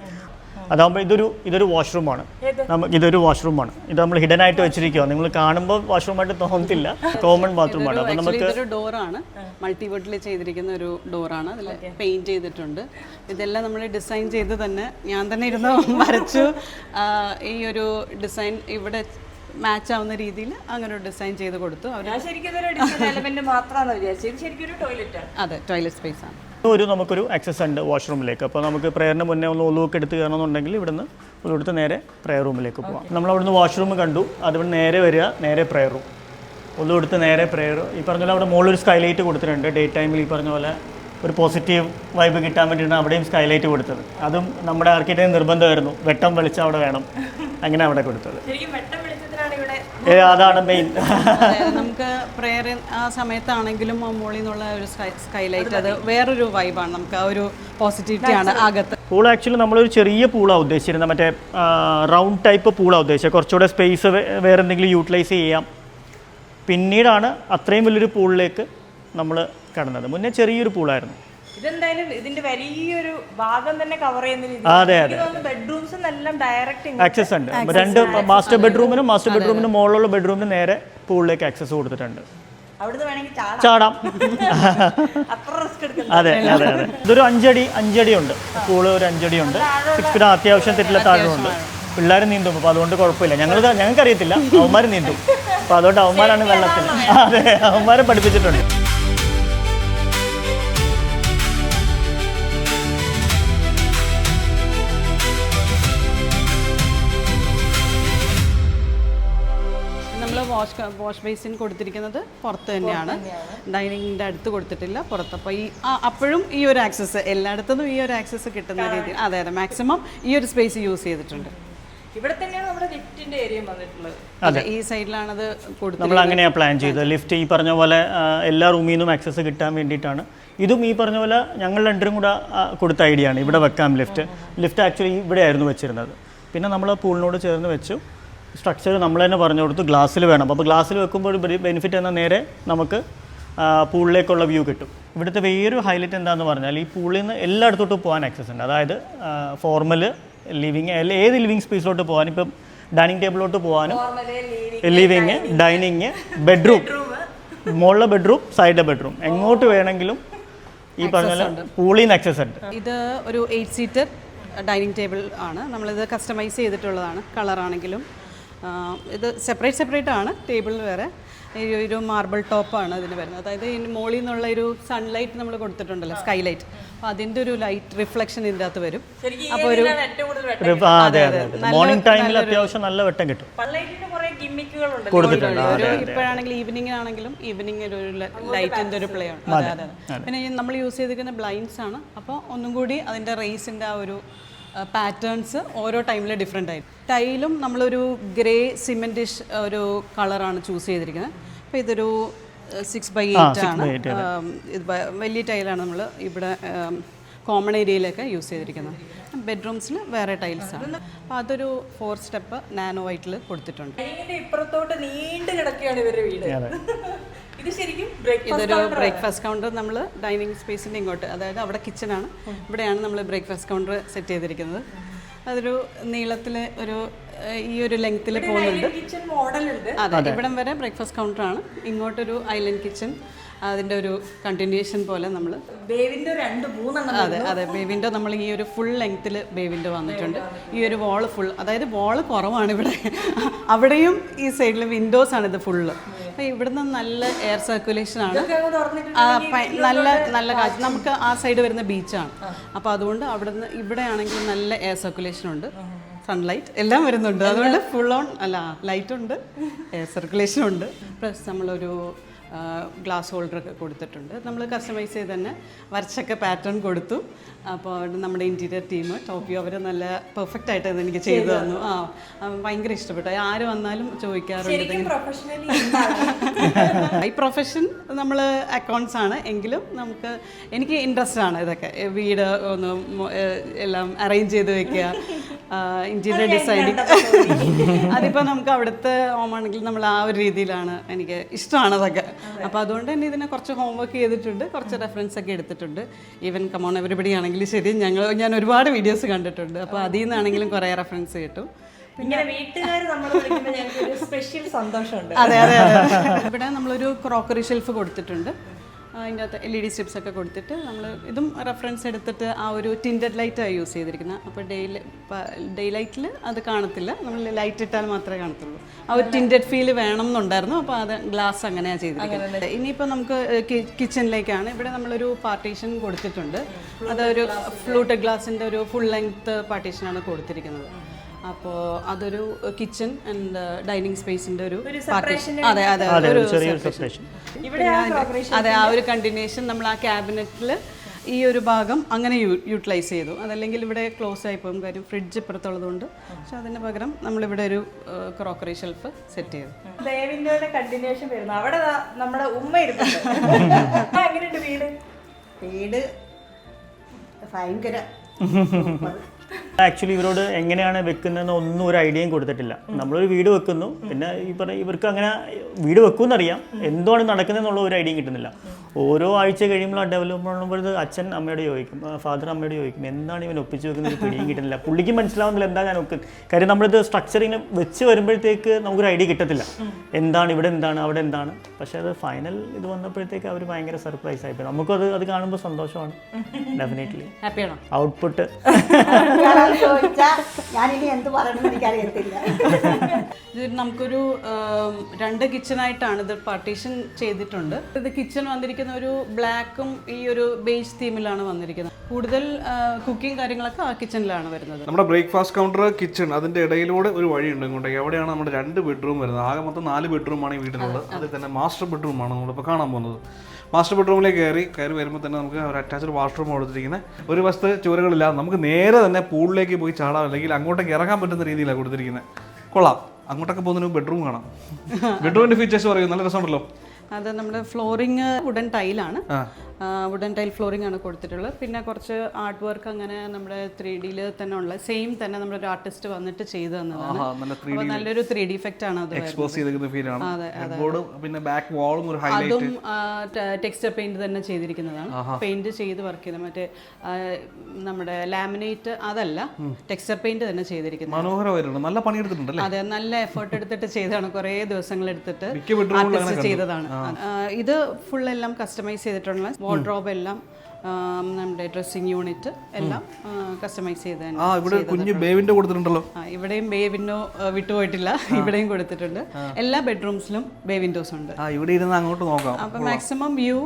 അതാകുമ്പോൾ ഇതൊരു വാഷ്റൂമാണ്. ഇതൊരു വാഷ്റൂമാണ്. ഇത് നമ്മൾ ഹിഡൻ ആയിട്ട് വെച്ചിരിക്കുകയാണ്. നിങ്ങൾ കാണുമ്പോൾ വാഷ്റൂമായിട്ട് തോന്നത്തില്ല, കോമൺ ബാത്റൂമാണ്. അപ്പോൾ നമുക്ക് ഇതൊരു ഡോറാണ്, മൾട്ടിവുഡിൽ ചെയ്തിരിക്കുന്ന ഒരു ഡോറാണ്. അതിൽ പെയിന്റ് ചെയ്തിട്ടുണ്ട്. ഇതെല്ലാം നമ്മൾ ഡിസൈൻ ചെയ്ത് തന്നെ ഞാൻ തന്നെ ഇരുന്ന് വരച്ചു. ഈ ഒരു ഡിസൈൻ ഇവിടെ മാച്ച് ആവുന്ന രീതിയിൽ അങ്ങനെ ഒരു ഡിസൈൻ ചെയ്ത് കൊടുത്തു. അതെ, ടോയ്ലറ്റ് സ്പേസ് ആണ്. നമുക്കൊരു ആക്സസ് ഉണ്ട് വാഷ്റൂമിലേക്ക്. അപ്പോൾ നമുക്ക് പ്രേയറിന് മുന്നേ ഒന്ന് ഒലുവൊക്കെ എടുത്ത് കയറണമെന്നുണ്ടെങ്കിൽ ഇവിടുന്ന് ഒലുവെടുത്ത് നേരെ പ്രേയർ റൂമിലേക്ക് പോകാം. നമ്മൾ അവിടുന്ന് വാഷ്റൂം കണ്ടു, അതുകൊണ്ട് നേരെ വരിക, നേരെ പ്രേയർ റൂം. ഒലുവെടുത്ത് നേരെ പ്രേയർ. ഈ പറഞ്ഞ പോലെ അവിടെ മുകളിലൊരു സ്കൈലൈറ്റ് കൊടുത്തിട്ടുണ്ട്. ഡേ ടൈമിൽ ഈ പറഞ്ഞ പോലെ ഒരു പോസിറ്റീവ് വൈബ് കിട്ടാൻ വേണ്ടിയിട്ടാണ് അവിടെയും സ്കൈലൈറ്റ് കൊടുത്തത്. അതും നമ്മുടെ ആർക്കിടെക്ട് നിർബന്ധമായിരുന്നു, വെട്ടം വെളിച്ചം അവിടെ വേണം, അങ്ങനെ അവിടെ കൊടുത്തത്. അതാണ് മെയിൻ. നമുക്ക് പ്രേയർ ആ സമയത്താണെങ്കിലും ആ മുകളിൽ നിന്നുള്ള ഒരു സ്കൈലൈറ്റ് അത് വേറൊരു വൈബാണ്. നമുക്ക് ആ ഒരു പോസിറ്റിവിറ്റി ആണ് അകത്ത്. പൂൾ ആക്ച്വലി നമ്മളൊരു ചെറിയ പൂളാണ് ഉദ്ദേശിച്ചിരുന്നത്. മറ്റേ റൗണ്ട് ടൈപ്പ് പൂളാണ് ഉദ്ദേശിച്ചത്. കുറച്ചുകൂടെ സ്പേസ് വേറെ എന്തെങ്കിലും യൂട്ടിലൈസ് ചെയ്യാം. പിന്നീടാണ് അത്രയും വലിയൊരു പൂളിലേക്ക് നമ്മൾ കടന്നത്. മുന്നേ ചെറിയൊരു പൂളായിരുന്നു. ഇതെന്തായാലും ഇതിന്റെ വലിയൊരു ഭാഗം തന്നെ കവർ ചെയ്യുന്ന രീതിയിൽ. അതെ അതെ, ബെഡ്റൂംസും എല്ലാം ഡയറക്റ്റ് ആക്സസ് ഉണ്ട്. 2 മാസ്റ്റർ ബെഡ്റൂമിനും മുകളിലുള്ള ബെഡ്റൂമിനും നേരെ പൂളിലേക്ക് ആക്സസ് കൊടുത്തിട്ടുണ്ട്. ചാടാം. അതെ അതെ അതെ. ഇതൊരു 5 അടി ഉണ്ട്. പൂള് ഒരു 5 അടി ഉണ്ട്. 6 ഫീറ്റ് അത്യാവശ്യം തെറ്റില്ല താഴെയുണ്ട്. പിള്ളേർ നീന്തും. അപ്പോൾ അതുകൊണ്ട് കുഴപ്പമില്ല. ഞങ്ങൾക്ക് അറിയത്തില്ല, അവന്മാർ നീന്തും. അപ്പോൾ അതുകൊണ്ട് അവന്മാരാണ് വെള്ളത്തിൽ. അതെ, അവന്മാരെ പഠിപ്പിച്ചിട്ടുണ്ട്. വാഷ് ബേസിൻ കൊടുത്തിരിക്കുന്നത് പുറത്ത് തന്നെയാണ്, ഡൈനിങ്ങിൻ്റെ അടുത്ത് കൊടുത്തിട്ടില്ല, പുറത്ത്. അപ്പോൾ അപ്പോഴും ഈ ഒരു ആക്സസ് എല്ലായിടത്തും ഈ ഒരു ആക്സസ് കിട്ടുന്ന രീതിയിൽ അതെ മാക്സിമം ഈ ഒരു സ്പേസ് യൂസ് ചെയ്തിട്ടുണ്ട്. ഇവിടെ തന്നെയാണ് നമ്മുടെ ലിഫ്റ്റിന്റെ ഏരിയ വന്നിട്ടുള്ളത്. അതെ, ഈ സൈഡിലാണത് കൊടുത്തത്. നമ്മൾ അങ്ങനെയാണ് പ്ലാൻ ചെയ്തത്. ലിഫ്റ്റ് ഈ പറഞ്ഞ പോലെ എല്ലാ റൂമിൽ നിന്നും ആക്സസ് കിട്ടാൻ വേണ്ടിയിട്ടാണ്. ഇതും ഈ പറഞ്ഞ പോലെ ഞങ്ങൾ രണ്ടും കൂടെ കൊടുത്ത ഐഡിയ ആണ്. ഇവിടെ വെക്കാം ലിഫ്റ്റ് ആക്ച്വലി ഇവിടെ ആയിരുന്നു വെച്ചിരുന്നത്. പിന്നെ നമ്മൾ പൂളിനോട് ചേർന്ന് വെച്ചു. സ്ട്രക്ചർ നമ്മൾ തന്നെ പറഞ്ഞു കൊടുത്തു ഗ്ലാസ്സിൽ വേണം. അപ്പോൾ ഗ്ലാസ്സിൽ വെക്കുമ്പോൾ ഒരു ബെനിഫിറ്റ് എന്നാൽ നേരെ നമുക്ക് പൂളിലേക്കുള്ള വ്യൂ കിട്ടും. ഇവിടുത്തെ വേറൊരു ഹൈലൈറ്റ് എന്താണെന്ന് പറഞ്ഞാൽ ഈ പൂളിൽ നിന്ന് എല്ലായിടത്തോട്ടും പോകാൻ ആക്സസ് ഉണ്ട്. അതായത് ഫോർമൽ ലിവിങ് ഏത് ലിവിങ് സ്പേസിലോട്ട് പോകാൻ, ഇപ്പം ഡൈനിങ് ടേബിളിലോട്ട് പോകാനും ലിവിങ്, ഡൈനിങ്, ബെഡ്റൂം, മുകളിലെ ബെഡ്റൂം, സൈഡിലെ ബെഡ്റൂം, എങ്ങോട്ട് വേണമെങ്കിലും ഈ പറഞ്ഞ പൂളിൽ നിന്ന് ആക്സസ് ഉണ്ട്. ഇത് ഒരു 8 സീറ്റർ ഡൈനിങ് ടേബിൾ ആണ്. നമ്മളിത് കസ്റ്റമൈസ് ചെയ്തിട്ടുള്ളതാണ്. കളറാണെങ്കിലും ഇത് സെപ്പറേറ്റ് ആണ്. ടേബിൾ വേറെ ഒരു മാർബിൾ ടോപ്പാണ് ഇതിന് വരുന്നത്. അതായത് ഇതിന് മുകളിൽ നിന്നുള്ള ഒരു സൺലൈറ്റ് നമ്മൾ കൊടുത്തിട്ടുണ്ടല്ലോ, സ്കൈലൈറ്റ്, അപ്പോൾ അതിൻ്റെ ഒരു ലൈറ്റ് റിഫ്ലക്ഷൻ ഇതിൻ്റെ അകത്ത് വരും. അപ്പോൾ ഒരു അതെ മോർണിംഗ് ടൈമിൽ അത്യാവശ്യം നല്ല വെട്ടം കിട്ടും. കൊടുത്തിട്ടുണ്ട്. ഇപ്പോഴാണെങ്കിൽ ഈവനിങ് ഒരു ലൈറ്റിൻ്റെ ഒരു പ്ലേ ആണ്. അതെ. പിന്നെ നമ്മൾ യൂസ് ചെയ്തിരിക്കുന്ന ബ്ലൈൻഡ്സ് ആണ്. അപ്പോൾ ഒന്നും കൂടി അതിൻ്റെ റേസിൻ്റെ ആ ഒരു പാറ്റേൺസ് ഓരോ ടൈമിൽ ഡിഫറെൻ്റ് ആയി. ടൈലും നമ്മളൊരു ഗ്രേ സിമെൻറ്റിഷ് ഒരു കളറാണ് ചൂസ് ചെയ്തിരിക്കുന്നത്. അപ്പോൾ ഇതൊരു 6x8 ആണ്. ഇത് വലിയ ടൈലാണ് നമ്മൾ ഇവിടെ കോമൺ ഏരിയയിലൊക്കെ യൂസ് ചെയ്തിരിക്കുന്നത്. ബെഡ്റൂംസിൽ വേറെ ടൈൽസാണ്. അപ്പോൾ അതൊരു 4 സ്റ്റെപ്പ് നാനോ വൈറ്റിൽ കൊടുത്തിട്ടുണ്ട്. ഇപ്പുറത്തോട്ട് നീണ്ടു കിടക്കുകയാണ് ഇവരുടെ വീട്. ഇതൊരു ബ്രേക്ക്ഫാസ്റ്റ് കൗണ്ടർ നമ്മൾ ഡൈനിങ് സ്പേസിൻ്റെ ഇങ്ങോട്ട്, അതായത് അവിടെ കിച്ചണാണ്, ഇവിടെയാണ് നമ്മൾ ബ്രേക്ക്ഫാസ്റ്റ് കൗണ്ടർ സെറ്റ് ചെയ്തിരിക്കുന്നത്. അതൊരു നീളത്തിൽ ഈ ഒരു ലെങ്ത്തിൽ പോകുന്നുണ്ട്. അതെ, ഇവിടം വരെ ബ്രേക്ക്ഫാസ്റ്റ് കൗണ്ടറാണ്. ഇങ്ങോട്ടൊരു ഐലൻഡ് കിച്ചൺ, അതിൻ്റെ ഒരു കണ്ടിന്യൂഷൻ പോലെ നമ്മൾ അതെ ബേ വിൻഡോ നമ്മൾ ഈ ഒരു ഫുൾ ലെങ്ത്തിൽ ബേ വിൻഡോ വന്നിട്ടുണ്ട്. ഈ ഒരു വാള് ഫുൾ, അതായത് വാള് കുറവാണ് ഇവിടെ, അവിടെയും ഈ സൈഡിൽ വിൻഡോസ് ആണ് ഇത് ഫുള്ള്. അപ്പോൾ ഇവിടുന്ന് നല്ല എയർ സർക്കുലേഷൻ ആണ്, നല്ല കാറ്റ്. നമുക്ക് ആ സൈഡ് വരുന്ന ബീച്ചാണ്. അപ്പോൾ അതുകൊണ്ട് അവിടുന്ന് ഇവിടെ ആണെങ്കിൽ നല്ല എയർ സർക്കുലേഷൻ ഉണ്ട്, സൺലൈറ്റ് എല്ലാം വരുന്നുണ്ട്. അതുകൊണ്ട് ഫുൾ ഓൺ ലൈറ്റ് ഉണ്ട്, എയർ സർക്കുലേഷൻ ഉണ്ട്. പ്ലസ് നമ്മളൊരു ഗ്ലാസ് ഹോൾഡറൊക്കെ കൊടുത്തിട്ടുണ്ട്. നമ്മൾ കസ്റ്റമൈസ് ചെയ്ത് തന്നെ വരച്ചൊക്കെ പാറ്റേൺ കൊടുത്തു. അപ്പോൾ നമ്മുടെ ഇൻറ്റീരിയർ ടീം ടോപ്പി അവർ നല്ല പെർഫെക്റ്റ് ആയിട്ട് എനിക്ക് ചെയ്തു തന്നു. ഭയങ്കര ഇഷ്ടപ്പെട്ടു. ആര് വന്നാലും ചോദിക്കാറുണ്ട്. ഈ പ്രൊഫഷൻ നമ്മൾ അക്കൗണ്ട്സ് ആണ് എങ്കിലും എനിക്ക് ഇൻട്രസ്റ്റ് ആണ് ഇതൊക്കെ. വീട് ഒന്ന് എല്ലാം അറേഞ്ച് ചെയ്ത് വെക്കുക, ഇൻറ്റീരിയർ ഡിസൈനിങ്, അതിപ്പോൾ നമുക്ക് അവിടുത്തെ ഹോമാണെങ്കിൽ നമ്മൾ ആ ഒരു രീതിയിലാണ്. എനിക്ക് ഇഷ്ടമാണ് അതൊക്കെ. അപ്പോൾ അതുകൊണ്ട് തന്നെ ഇതിനെ കുറച്ച് ഹോംവർക്ക് ചെയ്തിട്ടുണ്ട്, കുറച്ച് റെഫറൻസ് ഒക്കെ എടുത്തിട്ടുണ്ട്. ഈവൻ കമോൺ എവരിബഡി ആണെങ്കിലും ശരി, ഞാൻ ഒരുപാട് വീഡിയോസ് കണ്ടിട്ടുണ്ട്. അപ്പോൾ അതിൽ നിന്നാണെങ്കിലും കുറേ റെഫറൻസ് കിട്ടും. പിന്നെ വീട്ടുകാർ നമ്മൾ വിളിക്കുമ്പോൾ ഞങ്ങൾക്ക് ഒരു സ്പെഷ്യൽ സന്തോഷമുണ്ട്. അതെ. ഇവിടെ നമ്മളൊരു ക്രോക്കറി ഷെൽഫ് കൊടുത്തിട്ടുണ്ട്. അതിൻ്റെ അകത്ത് LED സ്ട്രിപ്സ് ഒക്കെ കൊടുത്തിട്ട് നമ്മൾ ഇതും റെഫറൻസ് എടുത്തിട്ട് ആ ഒരു ടിൻറ്റഡ് ലൈറ്റാണ് യൂസ് ചെയ്തിരിക്കുന്നത്. അപ്പോൾ ഡേ ലൈറ്റിൽ അത് കാണത്തില്ല, നമ്മൾ ലൈറ്റ് ഇട്ടാൽ മാത്രമേ കാണത്തുള്ളൂ. ആ ഒരു ടിൻറ്റഡ് ഫീൽ വേണം എന്നുണ്ടായിരുന്നു. അപ്പോൾ അത് ഗ്ലാസ് അങ്ങനെയാണ് ചെയ്തിരിക്കുന്നത്. ഇനിയിപ്പോൾ നമുക്ക് കിച്ചണിലേക്കാണ്. ഇവിടെ നമ്മളൊരു പാർട്ടീഷൻ കൊടുത്തിട്ടുണ്ട്. അതൊരു ഫ്ലൂട്ടഡ് ഗ്ലാസിൻ്റെ ഒരു ഫുൾ ലെങ്ത് പാർട്ടീഷനാണ് കൊടുത്തിരിക്കുന്നത്. അപ്പോൾ അതൊരു കിച്ചൺ ആൻഡ് ഡൈനിങ് സ്പേസിന്റെ ഒരു പാർട്ടീഷൻ. അതെ ആ ഒരു കണ്ടിന്യൂഷൻ നമ്മൾ ആ ക്യാബിനറ്റിൽ ഈ ഒരു ഭാഗം അങ്ങനെ യൂട്ടിലൈസ് ചെയ്തു. അതല്ലെങ്കിൽ ഇവിടെ ക്ലോസ് ആയി പോകും, കാര്യം ഫ്രിഡ്ജ് ഇപ്പുറത്തുള്ളതുകൊണ്ട്. പക്ഷെ അതിന് പകരം നമ്മളിവിടെ ഒരു ക്രോക്കറി ഷെൽഫ് സെറ്റ് ചെയ്തു. ദേവിന്റെ കണ്ടിന്യൂഷൻ വരുന്നു. അവിടെ നമ്മുടെ ഉമ്മ ഇരുന്നുണ്ട്. എങ്ങനെയുണ്ട് വീട്? ഭയങ്കര ആക്ച്വലി ഇവരോട് എങ്ങനെയാണ് വെക്കുന്നതെന്ന് ഒന്നും ഒരു ഐഡിയയും കൊടുത്തിട്ടില്ല. നമ്മളൊരു വീട് വെക്കുന്നു, പിന്നെ ഇവർക്ക് അങ്ങനെ വീട് വെക്കുമെന്നറിയാം, എന്തുകൊണ്ട് നടക്കുന്നതെന്നുള്ള ഒരു ഐഡിയയും കിട്ടുന്നില്ല. ഓരോ ആഴ്ച കഴിയുമ്പോൾ ആ ഡെവലപ്മെന്റ് ആകുമ്പോഴത് അച്ഛൻ അമ്മയോട് ചോദിക്കും, ഫാദർ അമ്മയോട് ചോദിക്കും, എന്താണ് ഇവൻ ഒപ്പിച്ച് വെക്കുന്ന ഒരു പിടിയും കിട്ടുന്നില്ല. പുള്ളിക്ക് മനസ്സിലാവുന്നില്ല എന്താ ഞാൻ വെക്കുന്നത്. കാര്യം നമ്മളിത് സ്ട്രക്ചർ ഇങ്ങനെ വെച്ച് വരുമ്പോഴത്തേക്ക് നമുക്കൊരു ഐഡിയ കിട്ടത്തില്ല, എന്താണ് ഇവിടെ എന്താണ് അവിടെ എന്താണ്. പക്ഷേ അത് ഫൈനൽ ഇത് വന്നപ്പോഴത്തേക്ക് അവർ ഭയങ്കര സർപ്രൈസ് ആയിപ്പോയി. നമുക്കും അത് കാണുമ്പോൾ സന്തോഷമാണ്. ഡെഫിനറ്റ്ലി ഹാപ്പിയാണോ? ഔട്ട്പുട്ട് ഞാനിനി എന്ത് പറയണമെന്ന് എനിക്കറിയത്തില്ല. ഇത് നമുക്കൊരു 2 കിച്ചണായിട്ടാണ് ഇത് പാർട്ടീഷൻ ചെയ്തിട്ടുണ്ട്. ഇത് കിച്ചൺ വന്നിരിക്കുന്നത് വന്നിരിക്കുന്ന ഒരു ബ്ലാക്കും ഈ ഒരു ബേജ് തീമിലാണ് വന്നിരിക്കുന്നത്. കൂടുതൽ കുക്കിംഗ് കാര്യങ്ങളൊക്കെ ആ കിച്ചണിലാണ് വരുന്നത്. നമ്മുടെ ബ്രേക്ക്ഫാസ്റ്റ് കൗണ്ടർ, കിച്ചൺ, അതിന്റെ ഇടയിലൂടെ ഒരു വഴിയുണ്ട് ഇങ്ങോട്ടേക്ക്. അവിടെയാണ് നമ്മുടെ 2 ബെഡ്റൂം വരുന്നത്. ആകെ മൊത്തം 4 ബെഡ്റൂമാണ് ഈ വീട്ടിലുള്ളത്. അതിൽ തന്നെ മാസ്റ്റർ ബെഡ്റൂമാണ് നമ്മളിപ്പോൾ കാണാൻ പോകുന്നത്. മാസ്റ്റർ ബെഡ്റൂമിലേക്ക് കയറി വരുമ്പോൾ തന്നെ നമുക്ക് ഒരു അറ്റാച്ച്ഡ് വാഷ്റൂം കൊടുത്തിരിക്കുന്നത്. ഒരു വശത്ത് ചുവരുകളില്ല, നമുക്ക് നേരെ തന്നെ പൂളിലേക്ക് പോയി ചാടാം, അല്ലെങ്കിൽ അങ്ങോട്ടേക്ക് ഇറങ്ങാൻ പറ്റുന്ന രീതിയിലാണ് കൊടുത്തിരിക്കുന്നത്. കൊള്ളാം. അങ്ങോട്ടൊക്കെ പോകുന്നതിന് ബെഡ്റൂം കാണാം. ബെഡ്റൂമിന്റെ ഫീച്ചേഴ്സ് പറയും, നല്ല രസമുണ്ടല്ലോ. അത് നമ്മുടെ ഫ്ലോറിങ് വുഡൻ ടൈലാണ്. വുഡൻ ടൈൽ ഫ്ലോറിംഗ് ആണ് കൊടുത്തിട്ടുള്ളത്. പിന്നെ കുറച്ച് ആർട്ട് വർക്ക് അങ്ങനെ നമ്മുടെ 3D തന്നെ ഉള്ള സെയിം തന്നെ നമ്മുടെ ഒരു ആർട്ടിസ്റ്റ് വന്നിട്ട് ചെയ്തു തന്നതാണ്. അപ്പോൾ നല്ലൊരു 3D ഇഫക്റ്റ് ആണ് അത്. എക്സ്പോസ് ചെയ്തിരിക്കുന്ന ഫീൽ ആണ്. ഹെഡ്ബോർഡ് പിന്നെ ബാക്ക് വാളും ഒരു ഹൈലൈറ്റ്. അതും ടെക്സ്ചർ പെയിന്റ് തന്നെ ചെയ്തിരിക്കുന്നതാണ്. പെയിന്റ് ചെയ്ത് വർക്ക് ചെയ്ത മറ്റേ നമ്മുടെ ലാമിനേറ്റ് അതല്ല, ടെക്സ്ചർ പെയിന്റ് തന്നെ ചെയ്തിരിക്കുന്നത്. മനോഹരമായിട്ടുണ്ട്. നല്ല പണിയെടുത്തിട്ടുണ്ടല്ലേ? അതെ, നല്ല എഫേർട്ട് എടുത്തിട്ട് ചെയ്തതാണ്. കുറേ ദിവസങ്ങൾ എടുത്തിട്ട് ആർട്ടിസ്റ്റ് ചെയ്തതാണ്. ഇത് ഫുൾ എല്ലാം കസ്റ്റമൈസ് ചെയ്തിട്ടുള്ള വാർഡ്രോബ് എല്ലാം നമ്മുടെ ഡ്രസ്സിംഗ് യൂണിറ്റ് എല്ലാം കസ്റ്റമൈസ് ചെയ്ത് തന്നെ. ഇവിടെ കുഞ്ഞു ബേ വിൻഡോ കൊടുത്തിട്ടുണ്ടല്ലോ. ഇവിടെയും ബേ വിൻഡോ വിട്ടുപോയിട്ടില്ല, ഇവിടെയും കൊടുത്തിട്ടുണ്ട്. എല്ലാ ബെഡ്റൂംസിലും ബേ വിൻഡോസ് ഉണ്ട്. ഇവിടെ ഇരുന്ന് അങ്ങോട്ട് നോക്കാം. അപ്പൊ മാക്സിമം വ്യൂ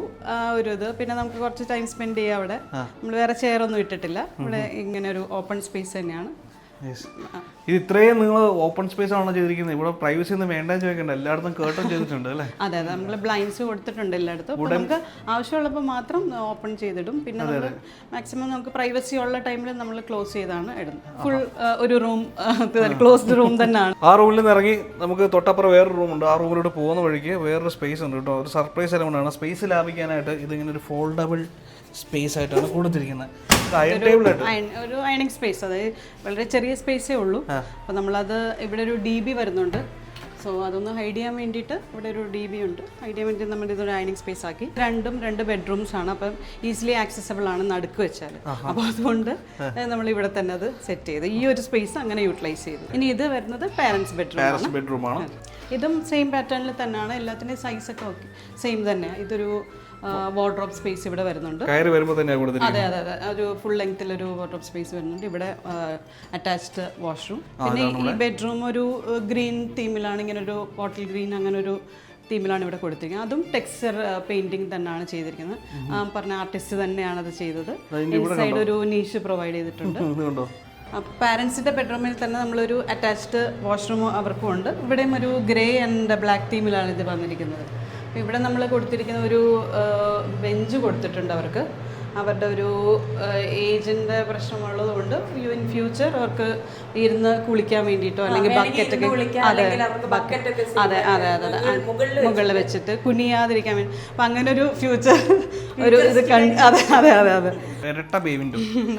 ഒരു ഇത്. പിന്നെ നമുക്ക് കുറച്ച് ടൈം സ്പെൻഡ് ചെയ്യാം അവിടെ. നമ്മൾ വേറെ ചെയർ ഒന്നും ഇട്ടിട്ടില്ല. ഇവിടെ ഇങ്ങനെ ഒരു ഓപ്പൺ സ്പേസ് തന്നെയാണ്. ഇത് ഇത്രയും നിങ്ങൾ ഓപ്പൺ സ്പേസ് ആണോ ചെയ്തിരിക്കുന്നത്? ഇവിടെ പ്രൈവസി ഒന്നും വേണ്ടെന്ന് ചോദിക്കണ്ട, എല്ലായിടത്തും കേർട്ടൺ ചെയ്തിട്ടുണ്ട് അല്ലേ? അതെ അതെ, നമ്മൾ ബ്ലൈൻഡ്സ് കൊടുത്തിട്ടുണ്ട് എല്ലായിടത്തും. അപ്പോൾ നമുക്ക് ആവശ്യമുള്ളപ്പോൾ മാത്രം ഓപ്പൺ ചെയ്തിടും. പിന്നെ നമ്മൾ മാക്സിമം നമുക്ക് പ്രൈവസി ഉള്ള ടൈമിൽ നമ്മൾ ക്ലോസ് ചെയ്താണ് ഇടുന്നത്. ഫുൾ ഒരു റൂം ക്ലോസ്ഡ് റൂം തന്നെയാണ്. ആ റൂമിൽ നിന്ന് ഇറങ്ങി നമുക്ക് തൊട്ടപ്പുറം വേറൊരു റൂമുണ്ട്. ആ റൂമിലോട്ട് പോകുന്ന വഴിക്ക് വേറൊരു സ്പേസ് ഉണ്ട് കേട്ടോ. ഒരു സർപ്രൈസ് എലമെന്റ് ആണ്. സ്പേസ് ലാഭിക്കാനായിട്ട് ഇതിങ്ങനെ ഒരു ഫോൾഡബിൾ സ്പേസ് ആയിട്ടാണ് കൊടുത്തിരിക്കുന്നത്. ഒരു അയണിങ് സ്പേസ്, അതായത് വളരെ ചെറിയ സ്പേസേ ഉള്ളൂ. അപ്പോൾ നമ്മളത് ഇവിടെ ഒരു DB വരുന്നുണ്ട്. സോ അതൊന്ന് ഹൈഡ് ചെയ്യാൻ വേണ്ടിയിട്ട് ഇവിടെ ഒരു DB ഉണ്ട്. ഹൈഡ് ചെയ്യാൻ വേണ്ടി നമ്മൾ ഇതൊരു അയണിങ് സ്പേസ് ആക്കി. 2 ബെഡ്റൂംസ് ആണ്. അപ്പം ഈസിലി ആക്സസബിൾ ആണ് നടുക്ക് വെച്ചാൽ. അപ്പോൾ അതുകൊണ്ട് നമ്മൾ ഇവിടെ തന്നെ അത് സെറ്റ് ചെയ്ത് ഈ ഒരു സ്പേസ് അങ്ങനെ യൂട്ടിലൈസ് ചെയ്തു. ഇനി ഇത് വരുന്നത് പാരന്റ്സ് ബെഡ്റൂമാണ്. ഇതും സെയിം പാറ്റേണിൽ തന്നെയാണ്. എല്ലാത്തിൻ്റെയും സൈസൊക്കെ ഓക്കെ സെയിം തന്നെയാണ്. ഇതൊരു വാർഡ്രോബ് സ്പേസ് ഇവിടെ വരുന്നുണ്ട്. അതെ അതെ അതെ, ഒരു ഫുൾ ലെങ്ത്തിൽ ഒരു വാർഡ്രോബ് സ്പേസ് വരുന്നുണ്ട്. ഇവിടെ അറ്റാച്ച്ഡ് വാഷ്റൂം. പിന്നെ ഈ ബെഡ്റൂം ഒരു ഗ്രീൻ തീമിലാണ്, ഇങ്ങനെ ഒരു ബോട്ടിൽ ഗ്രീൻ അങ്ങനെ ഒരു തീമിലാണ് ഇവിടെ കൊടുത്തിരിക്കുന്നത്. അതും ടെക്സ്ചർ പെയിന്റിംഗ് തന്നെയാണ് ചെയ്തിരിക്കുന്നത്. പറഞ്ഞ ആർട്ടിസ്റ്റ് തന്നെയാണ് അത് ചെയ്തത്. ഇൻസൈഡ് ഒരു നീഷ് പ്രൊവൈഡ് ചെയ്തിട്ടുണ്ട്. പാരൻസിൻ്റെ ബെഡ്റൂമിൽ തന്നെ നമ്മളൊരു അറ്റാച്ച്ഡ് വാഷ്റൂം അവർക്കും ഉണ്ട്. ഇവിടെയും ഒരു ഗ്രേ ആൻഡ് ബ്ലാക്ക് തീമിലാണ് ഇത് വന്നിരിക്കുന്നത്. ഇവിടെ നമ്മൾ കൊടുത്തിരിക്കുന്ന ഒരു ബെഞ്ച് കൊടുത്തിട്ടുണ്ട് അവർക്ക്. അവരുടെ ഒരു ഏജിൻ്റെ പ്രശ്നമുള്ളത് കൊണ്ട് ഇൻ ഫ്യൂച്ചർ അവർക്ക് ഇരുന്ന് കുളിക്കാൻ വേണ്ടിയിട്ടോ അല്ലെങ്കിൽ ബക്കറ്റൊക്കെ അതെ അതെ അതെ അതെ മുകളിൽ വെച്ചിട്ട് കുനിയാതിരിക്കാൻ വേണ്ടി. അപ്പം അങ്ങനെ ഒരു ഫ്യൂച്ചർ ഒരു ഇത് അതെ അതെ അതെ അതെ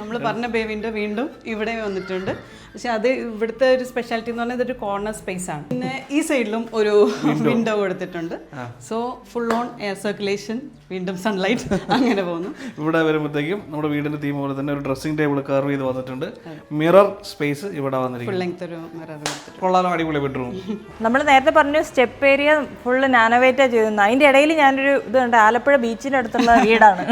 നമ്മൾ പറഞ്ഞ ബേ വിൻഡോ വീണ്ടും ഇവിടെ വന്നിട്ടുണ്ട്. പക്ഷെ അത് ഇവിടുത്തെ ഒരു സ്പെഷ്യാലിറ്റി എന്ന് പറഞ്ഞാൽ ഇതൊരു കോർണർ സ്പേസ് ആണ്. പിന്നെ ഈ സൈഡിലും ഒരു വിൻഡോ കൊടുത്തിട്ടുണ്ട്. So full on air circulation, വീണ്ടും സൺലൈറ്റ് അങ്ങനെ പോകുന്നു. ഇവിടെ വരുമ്പോഴത്തേക്കും നമ്മുടെ വീടിന്റെ തീം പോലെ തന്നെ ഒരു ഡ്രസ്സിംഗ് ടേബിൾ കർവ് ചെയ്ത് വന്നിട്ടുണ്ട്. മിറർ സ്പേസ് ഇവിടെ വന്നിരിക്കും. ഫുൾ ലെങ്ത് ഒരു മിറർ കൊടുത്തിട്ടുണ്ട്. കൊള്ളാലോ, അടിപൊളി ബെഡ്റൂം. നമ്മൾ നേരത്തെ പറഞ്ഞു സ്റ്റെപ്പ് ഏരിയ ഫുള്ള് നാനോവേറ്റാ ചെയ്തിരുന്നത്. അതിന്റെ ഇടയിൽ ഞാനൊരു ഇത് കണ്ട്, ആലപ്പുഴ ബീച്ചിന്റെ അടുത്തുള്ള വീടാണ്.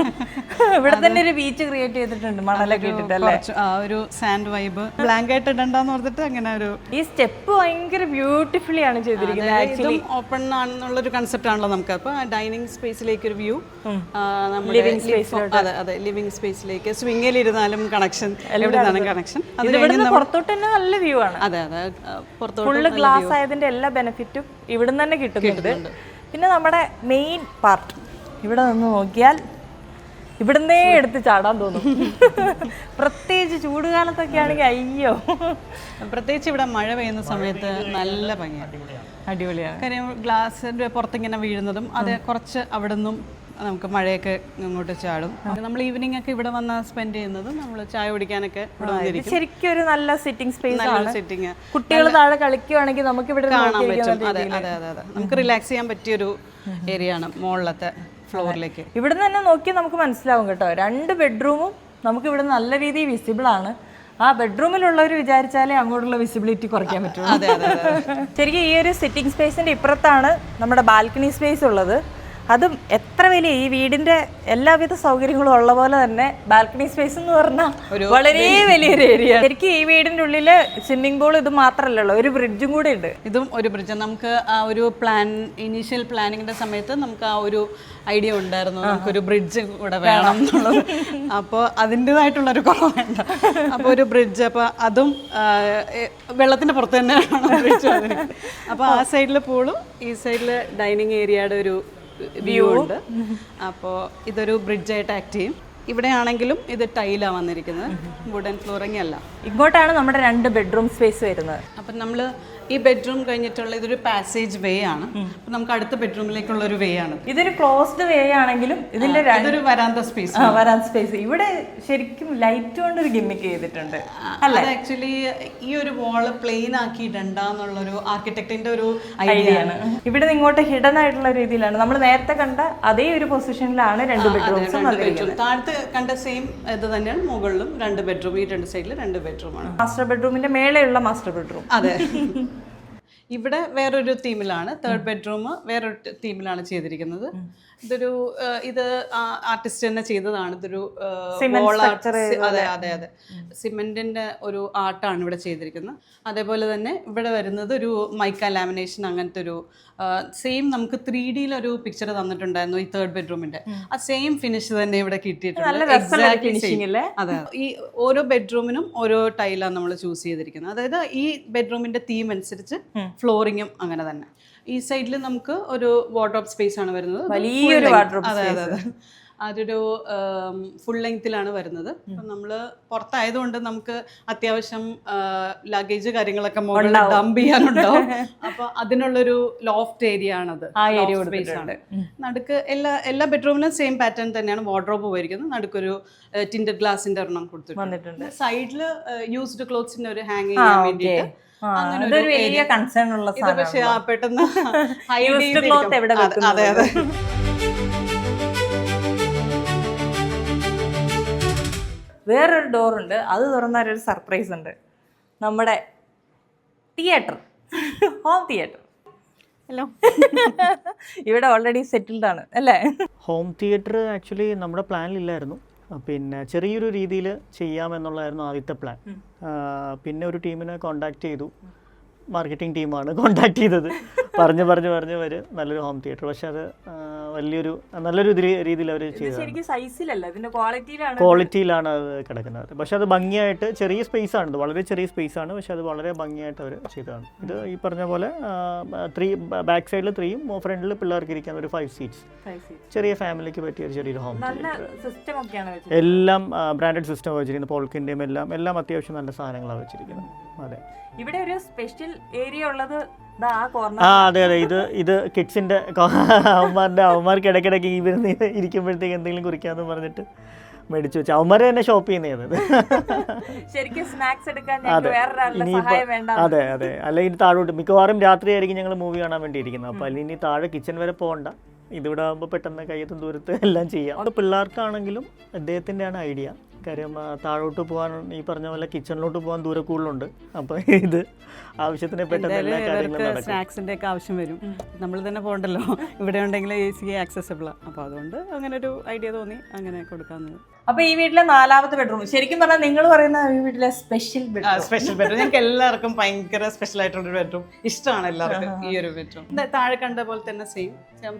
ഇവിടെ തന്നെ ഒരു ബീച്ച് ക്രിയേറ്റ് ചെയ്തിട്ടുണ്ട്, മണലൊക്കെ ഇട്ടിട്ടല്ലേ. ഒരു സാൻഡ് വൈബ്, ബ്ലാങ്കറ്റ് ഇടണ്ടെന്ന് പറഞ്ഞിട്ട് അങ്ങനെ ഒരു ഈ സ്റ്റെപ്പ് ഭയങ്കര ബ്യൂട്ടിഫുള്ളി ആണ് ചെയ്തിരിക്കുന്നത്. ആക്ച്വലി ഓപ്പൺ ആണെന്നുള്ളൊരു കൺസെപ്റ്റ് ആണല്ലോ നമുക്ക്. അപ്പൊ ഡൈനിങ് സ്പേസിലേക്ക് ഒരു വ്യൂ, അതെ അതെ ലിവിംഗ് സ്പേസിലേക്ക് സ്വിംഗിൽ ഇരുന്നാലും കണക്ഷൻ, എവിടെയാണ് കണക്ഷൻ. പുറത്തോട്ട് തന്നെ നല്ല വ്യൂ ആണ്. അതെ അതെ, ഫുള്ള് ഗ്ലാസ് ആയതിന്റെ എല്ലാ ബെനിഫിറ്റും ഇവിടുന്ന് തന്നെ കിട്ടുന്നുണ്ട്. പിന്നെ നമ്മുടെ മെയിൻ പാർട്ട് ഇവിടെ നിന്ന് നോക്കിയാൽ ഇവിടുന്നേ എടുത്ത് ചാടാൻ തോന്നും. പ്രത്യേകിച്ച് ചൂടുകാലത്തൊക്കെ ആണെങ്കിൽ അയ്യോ, പ്രത്യേകിച്ച് ഇവിടെ മഴ പെയ്യുന്ന സമയത്ത് നല്ല ഭംഗിയാണ്, അടിപൊളിയാണ്. കാര്യം ഗ്ലാസിൻ്റെ പുറത്തിങ്ങനെ വീഴുന്നതും അത് കുറച്ച് അവിടെ നിന്നും നമുക്ക് മഴയൊക്കെ ഇങ്ങോട്ട് ചാടും. നമ്മൾ ഈവനിങ് ഒക്കെ ഇവിടെ വന്ന് സ്പെൻഡ് ചെയ്യുന്നത് നമ്മൾ ചായ കുടിക്കാനൊക്കെ ഇവിടെ വന്നിരിക്കും. ശരിക്കും ഒരു നല്ല സിറ്റിംഗ് സ്പേസ് ആണ്. സിറ്റിംഗ്, കുട്ടികൾ താഴെ കളിക്കുവാണെങ്കിൽ നമുക്ക് ഇവിടെ കാണാൻ പറ്റും. അതെ അതെ അതെ അതെ, നമുക്ക് റിലാക്സ് ചെയ്യാൻ പറ്റിയൊരു ഏരിയ ആണ് മുകളിലത്തെ ഫ്ലോറിലേക്ക്. ഇവിടെ നിന്ന് തന്നെ നോക്കി നമുക്ക് മനസ്സിലാവും കേട്ടോ. 2 ബെഡ്റൂമും നമുക്ക് ഇവിടെ നല്ല രീതിയിൽ വിസിബിൾ ആണ്. ആ ബെഡ്റൂമിലുള്ളവർ വിചാരിച്ചാലേ അങ്ങോട്ടുള്ള വിസിബിലിറ്റി കുറയ്ക്കാൻ പറ്റുള്ളൂ. ശരിക്കും ഈ ഒരു സിറ്റിംഗ് സ്പേസിന്റെ ഇപ്പുറത്താണ് നമ്മുടെ ബാൽക്കണി സ്പേസ് ഉള്ളത്. അതും എത്ര വലിയ ഈ വീടിന്റെ എല്ലാവിധ സൗകര്യങ്ങളും ഉള്ള പോലെ തന്നെ ബാൽക്കണി സ്പേസ് എന്ന് പറഞ്ഞാൽ വളരെ വലിയൊരു ഏരിയ. ശരിക്കും ഈ വീടിന്റെ ഉള്ളില് സ്വിമ്മിംഗ് പൂൾ ഇത് മാത്രമല്ലല്ലോ, ഒരു ബ്രിഡ്ജും കൂടെ ഉണ്ട്. ഇതും ഒരു ബ്രിഡ്ജ്. നമുക്ക് ആ ഒരു ഇനീഷ്യൽ പ്ലാനിങ്ങിന്റെ സമയത്ത് നമുക്ക് ആ ഒരു ഐഡിയ ഉണ്ടായിരുന്നു, നമുക്കൊരു ബ്രിഡ്ജ് കൂടെ വേണം എന്നുള്ളത്. അപ്പോൾ അതിൻ്റെതായിട്ടുള്ളൊരു കുറവുണ്ട്. അപ്പോൾ ഒരു ബ്രിഡ്ജ്, അപ്പോൾ അതും വെള്ളത്തിന്റെ പുറത്ത് തന്നെയാണ് ബ്രിഡ്ജ്. അപ്പോൾ ആ സൈഡിൽ പൂളും ഈ സൈഡിൽ ഡൈനിങ് ഏരിയയുടെ ഒരു വ്യൂ ഉണ്ട്. അപ്പോൾ ഇതൊരു ബ്രിഡ്ജായിട്ട് ആക്ട് ചെയ്യും. ഇവിടെ ആണെങ്കിലും ഇത് ടൈലാണ് വന്നിരിക്കുന്നത്, വുഡൻ ഫ്ലോറിംഗ് അല്ല. ഇങ്ങോട്ടാണ് നമ്മുടെ 2 ബെഡ്റൂം സ്പേസ് വരുന്നത്. അപ്പം നമ്മൾ ഈ ബെഡ്റൂം കഴിഞ്ഞിട്ടുള്ള ഇതൊരു പാസേജ് വേ ആണ്. അപ്പം നമുക്ക് അടുത്ത ബെഡ്റൂമിലേക്കുള്ള ഒരു വേ ആണ്. ഇതൊരു ക്ലോസ്ഡ് വേ ആണെങ്കിലും ഇതിന്റെ ഇതൊരു വരാന്ത സ്പേസ്. വരാന്ത സ്പേസ്. ഇവിടെ ശരിക്കും ലൈറ്റ് കൊണ്ട് ഒരു ഗിമ്മിക്ക് ചെയ്തിട്ടുണ്ട്. അത് ആക്ച്വലി ഈ ഒരു വാള് പ്ലെയിൻ ആക്കി ഇടണ്ടെന്നുള്ളൊരു ആർക്കിടെക്റ്റിന്റെ ഒരു ഐഡിയ ആണ്. ഇവിടെ നിന്ന് ഇങ്ങോട്ട് ഹിഡൻ ആയിട്ടുള്ള രീതിയിലാണ് നമ്മൾ നേരത്തെ കണ്ട അതേ ഒരു പൊസിഷനിലാണ് 2 ബെഡ്റൂംസും വന്നിരിക്കുന്നത്. താഴത്ത് കണ്ട സെയിം ഇത് തന്നെയാണ് മുകളിലും 2 ബെഡ്റൂം. ഈ 2 സൈഡിൽ 2 ബെഡ്റൂമാണ്. മാസ്റ്റർ ബെഡ്റൂമിന്റെ മേലെയുള്ള മാസ്റ്റർ ബെഡ്റൂം. അതെ. ഇവിടെ വേറൊരു തീമിലാണ്, 3rd ബെഡ്റൂം വേറൊരു തീമിലാണ് ചെയ്തിരിക്കുന്നത്. ഇത് ആർട്ടിസ്റ്റ് തന്നെ ചെയ്തതാണ്. ഇതൊരു അതെ അതെ അതെ സിമെന്റിന്റെ ഒരു ആർട്ടാണ് ഇവിടെ ചെയ്തിരിക്കുന്നത്. അതേപോലെ തന്നെ ഇവിടെ വരുന്നത് ഒരു മൈക്ക ലാമിനേഷൻ, അങ്ങനത്തെ ഒരു സെയിം നമുക്ക് 3Dയിലൊരു പിക്ചർ തന്നിട്ടുണ്ടായിരുന്നു ഈ 3rd ബെഡ്റൂമിന്റെ. ആ സെയിം ഫിനിഷ് തന്നെ ഇവിടെ കിട്ടിയിട്ടുണ്ട്. അതെ, ഈ ഓരോ ബെഡ്റൂമിനും ഓരോ ടൈലാണ് നമ്മൾ ചൂസ് ചെയ്തിരിക്കുന്നത്. അതായത് ഈ ബെഡ്റൂമിന്റെ തീം അനുസരിച്ച് ഫ്ലോറിങ്ങും അങ്ങനെ തന്നെ. ഈ സൈഡിൽ നമുക്ക് ഒരു വാർഡ്രോബ് സ്പേസ് ആണ് വരുന്നത്, വലിയൊരു വാർഡ്രോബ്. അതെ അതെ അതെ, അതൊരു ഫുൾ ലെങ്ത്തിലാണ് വരുന്നത്. അപ്പം നമ്മൾ പുറത്തായതുകൊണ്ട് നമുക്ക് അത്യാവശ്യം ലഗേജ് കാര്യങ്ങളൊക്കെ മുകളിൽ ഡംപ് ചെയ്യാനുണ്ടാവും. അപ്പൊ അതിനുള്ളൊരു ലോഫ്റ്റ് ഏരിയ ആണത്. സ്പേസ് ആണ്. നടുക്ക് എല്ലാ ബെഡ്റൂമിലും സെയിം പാറ്റേൺ തന്നെയാണ് വാർഡ്രോബ് പോയിരിക്കുന്നത്. നടുക്കൊരു ടിൻഡഡ് ഗ്ലാസിന്റെ ഒരെണ്ണം കൊടുത്തിട്ടുണ്ട്. സൈഡില് യൂസ്ഡ് ക്ലോത്ത്സിന്റെ ഒരു ഹാങ് ചെയ്യാൻ വേണ്ടിയിട്ട്. പക്ഷെ പെട്ടെന്ന് അതെ അതെ. വേറൊരു ഡോർ ഉണ്ട്, അത് തുറന്നാൽ ഒരു സർപ്രൈസ് ഉണ്ട്. നമ്മുടെ തിയേറ്റർ, ഹോം തിയേറ്റർ. ഹലോ. ഇവിടെ ഓൾറെഡി സെറ്റിൽഡ് ആണ് അല്ലേ? ഹോം തിയേറ്റർ ആക്ച്വലി നമ്മുടെ പ്ലാനിലില്ലായിരുന്നു. പിന്നെ ചെറിയൊരു രീതിയിൽ ചെയ്യാമെന്നുള്ളതായിരുന്നു ആദ്യത്തെ പ്ലാൻ. പിന്നെ ഒരു ടീമിനെ കോണ്ടാക്ട് ചെയ്തു, മാർക്കറ്റിംഗ് ടീമാണ് കോണ്ടാക്ട് ചെയ്തത്. പറഞ്ഞ് വരും നല്ലൊരു ഹോം തിയേറ്റർ. പക്ഷെ അത് നല്ലൊരു രീതിയിൽ അവർ ചെയ്തത്, ക്വാളിറ്റിയിലാണ് അത് കിടക്കുന്നത്. പക്ഷെ അത് ഭംഗിയായിട്ട്, ചെറിയ സ്പേസ് ആണ്, വളരെ ചെറിയ സ്പേസ് ആണ്, പക്ഷെ അത് വളരെ ഭംഗിയായിട്ട് അവർ ചെയ്തതാണ്. ഇത് ഈ പറഞ്ഞ പോലെ 3 ബാക്ക് സൈഡിൽ 3യും ഫ്രണ്ടിൽ പിള്ളേർക്ക് ഇരിക്കാൻ ഒരു 5 സീറ്റ്സ്. ചെറിയ ഫാമിലിക്ക് പറ്റിയ ഒരു ചെറിയൊരു ഹോം തിയേറ്റർ. എല്ലാം ബ്രാൻഡഡ് സിസ്റ്റം വെച്ചിരിക്കുന്നത്, പോൾക്കിൻ്റെയും എല്ലാം അത്യാവശ്യം നല്ല സാധനങ്ങളാണ് വെച്ചിരിക്കുന്നത്. അതെ, ഇവിടെ ഒരു സ്പെഷ്യൽ ഏരിയ ഉള്ളത് അതെ അതെ. ഇത് കിഡ്സിന്റെ അവന്മാർക്ക് ഇടയ്ക്കിടയ്ക്ക് ഇരിക്കുമ്പോഴത്തേക്ക് എന്തെങ്കിലും കുറിക്കാന്ന് പറഞ്ഞിട്ട് മേടിച്ചു വെച്ചാൽ അവന്മാരെ തന്നെ ഷോപ്പ് ചെയ്യുന്നത്. അതെ അതെ. അല്ലെങ്കിൽ താഴോട്ട് മിക്കവാറും രാത്രിയായിരിക്കും ഞങ്ങൾ മൂവി കാണാൻ വേണ്ടി ഇരിക്കുന്നത്. അപ്പോൾ അല്ലെങ്കിൽ താഴെ കിച്ചൺ വരെ പോകണ്ട, ഇതിവിടെ ആകുമ്പോൾ പെട്ടെന്ന് കയ്യെത്തും ദൂരത്ത് എല്ലാം ചെയ്യാം. അത് പിള്ളേർക്കാണെങ്കിലും അദ്ദേഹത്തിൻ്റെയാണ് ഐഡിയ. കാര്യം താഴോട്ട് പോകാൻ, ഈ പറഞ്ഞ പോലെ കിച്ചണിലോട്ട് പോകാൻ ദൂരെ കൂടുതലുണ്ട്. അപ്പോൾ ഇത് ആവശ്യത്തിന് പെട്ടെന്ന് എല്ലാ കാര്യങ്ങളും സ്നാക്സിന്റെ ഒക്കെ ആവശ്യം വരും. നമ്മൾ തന്നെ പോകണ്ടല്ലോ, ഇവിടെ ഉണ്ടെങ്കിൽ ഈസി ആക്സസിബിളാണ്. അപ്പോൾ അതുകൊണ്ട് അങ്ങനെ ഒരു ഐഡിയ തോന്നി അങ്ങനെ കൊടുക്കാമെന്ന്. അപ്പൊ ഈ വീട്ടിലെ 4ാമത്തെ ബെഡ്റൂം ശരിക്കും പറഞ്ഞാൽ നിങ്ങൾ പറയുന്ന ഈ വീട്ടിലെ സ്പെഷ്യൽ ബെഡ്റൂം. ഞങ്ങൾക്ക് എല്ലാവർക്കും ഭയങ്കര സ്പെഷ്യൽ ആയിട്ടുള്ള ബെഡ്റൂം ഇഷ്ടമാണ് എല്ലാവർക്കും. ഈ ഒരു ബെഡ്റൂം താഴെ കണ്ട പോലെ തന്നെ സെയിം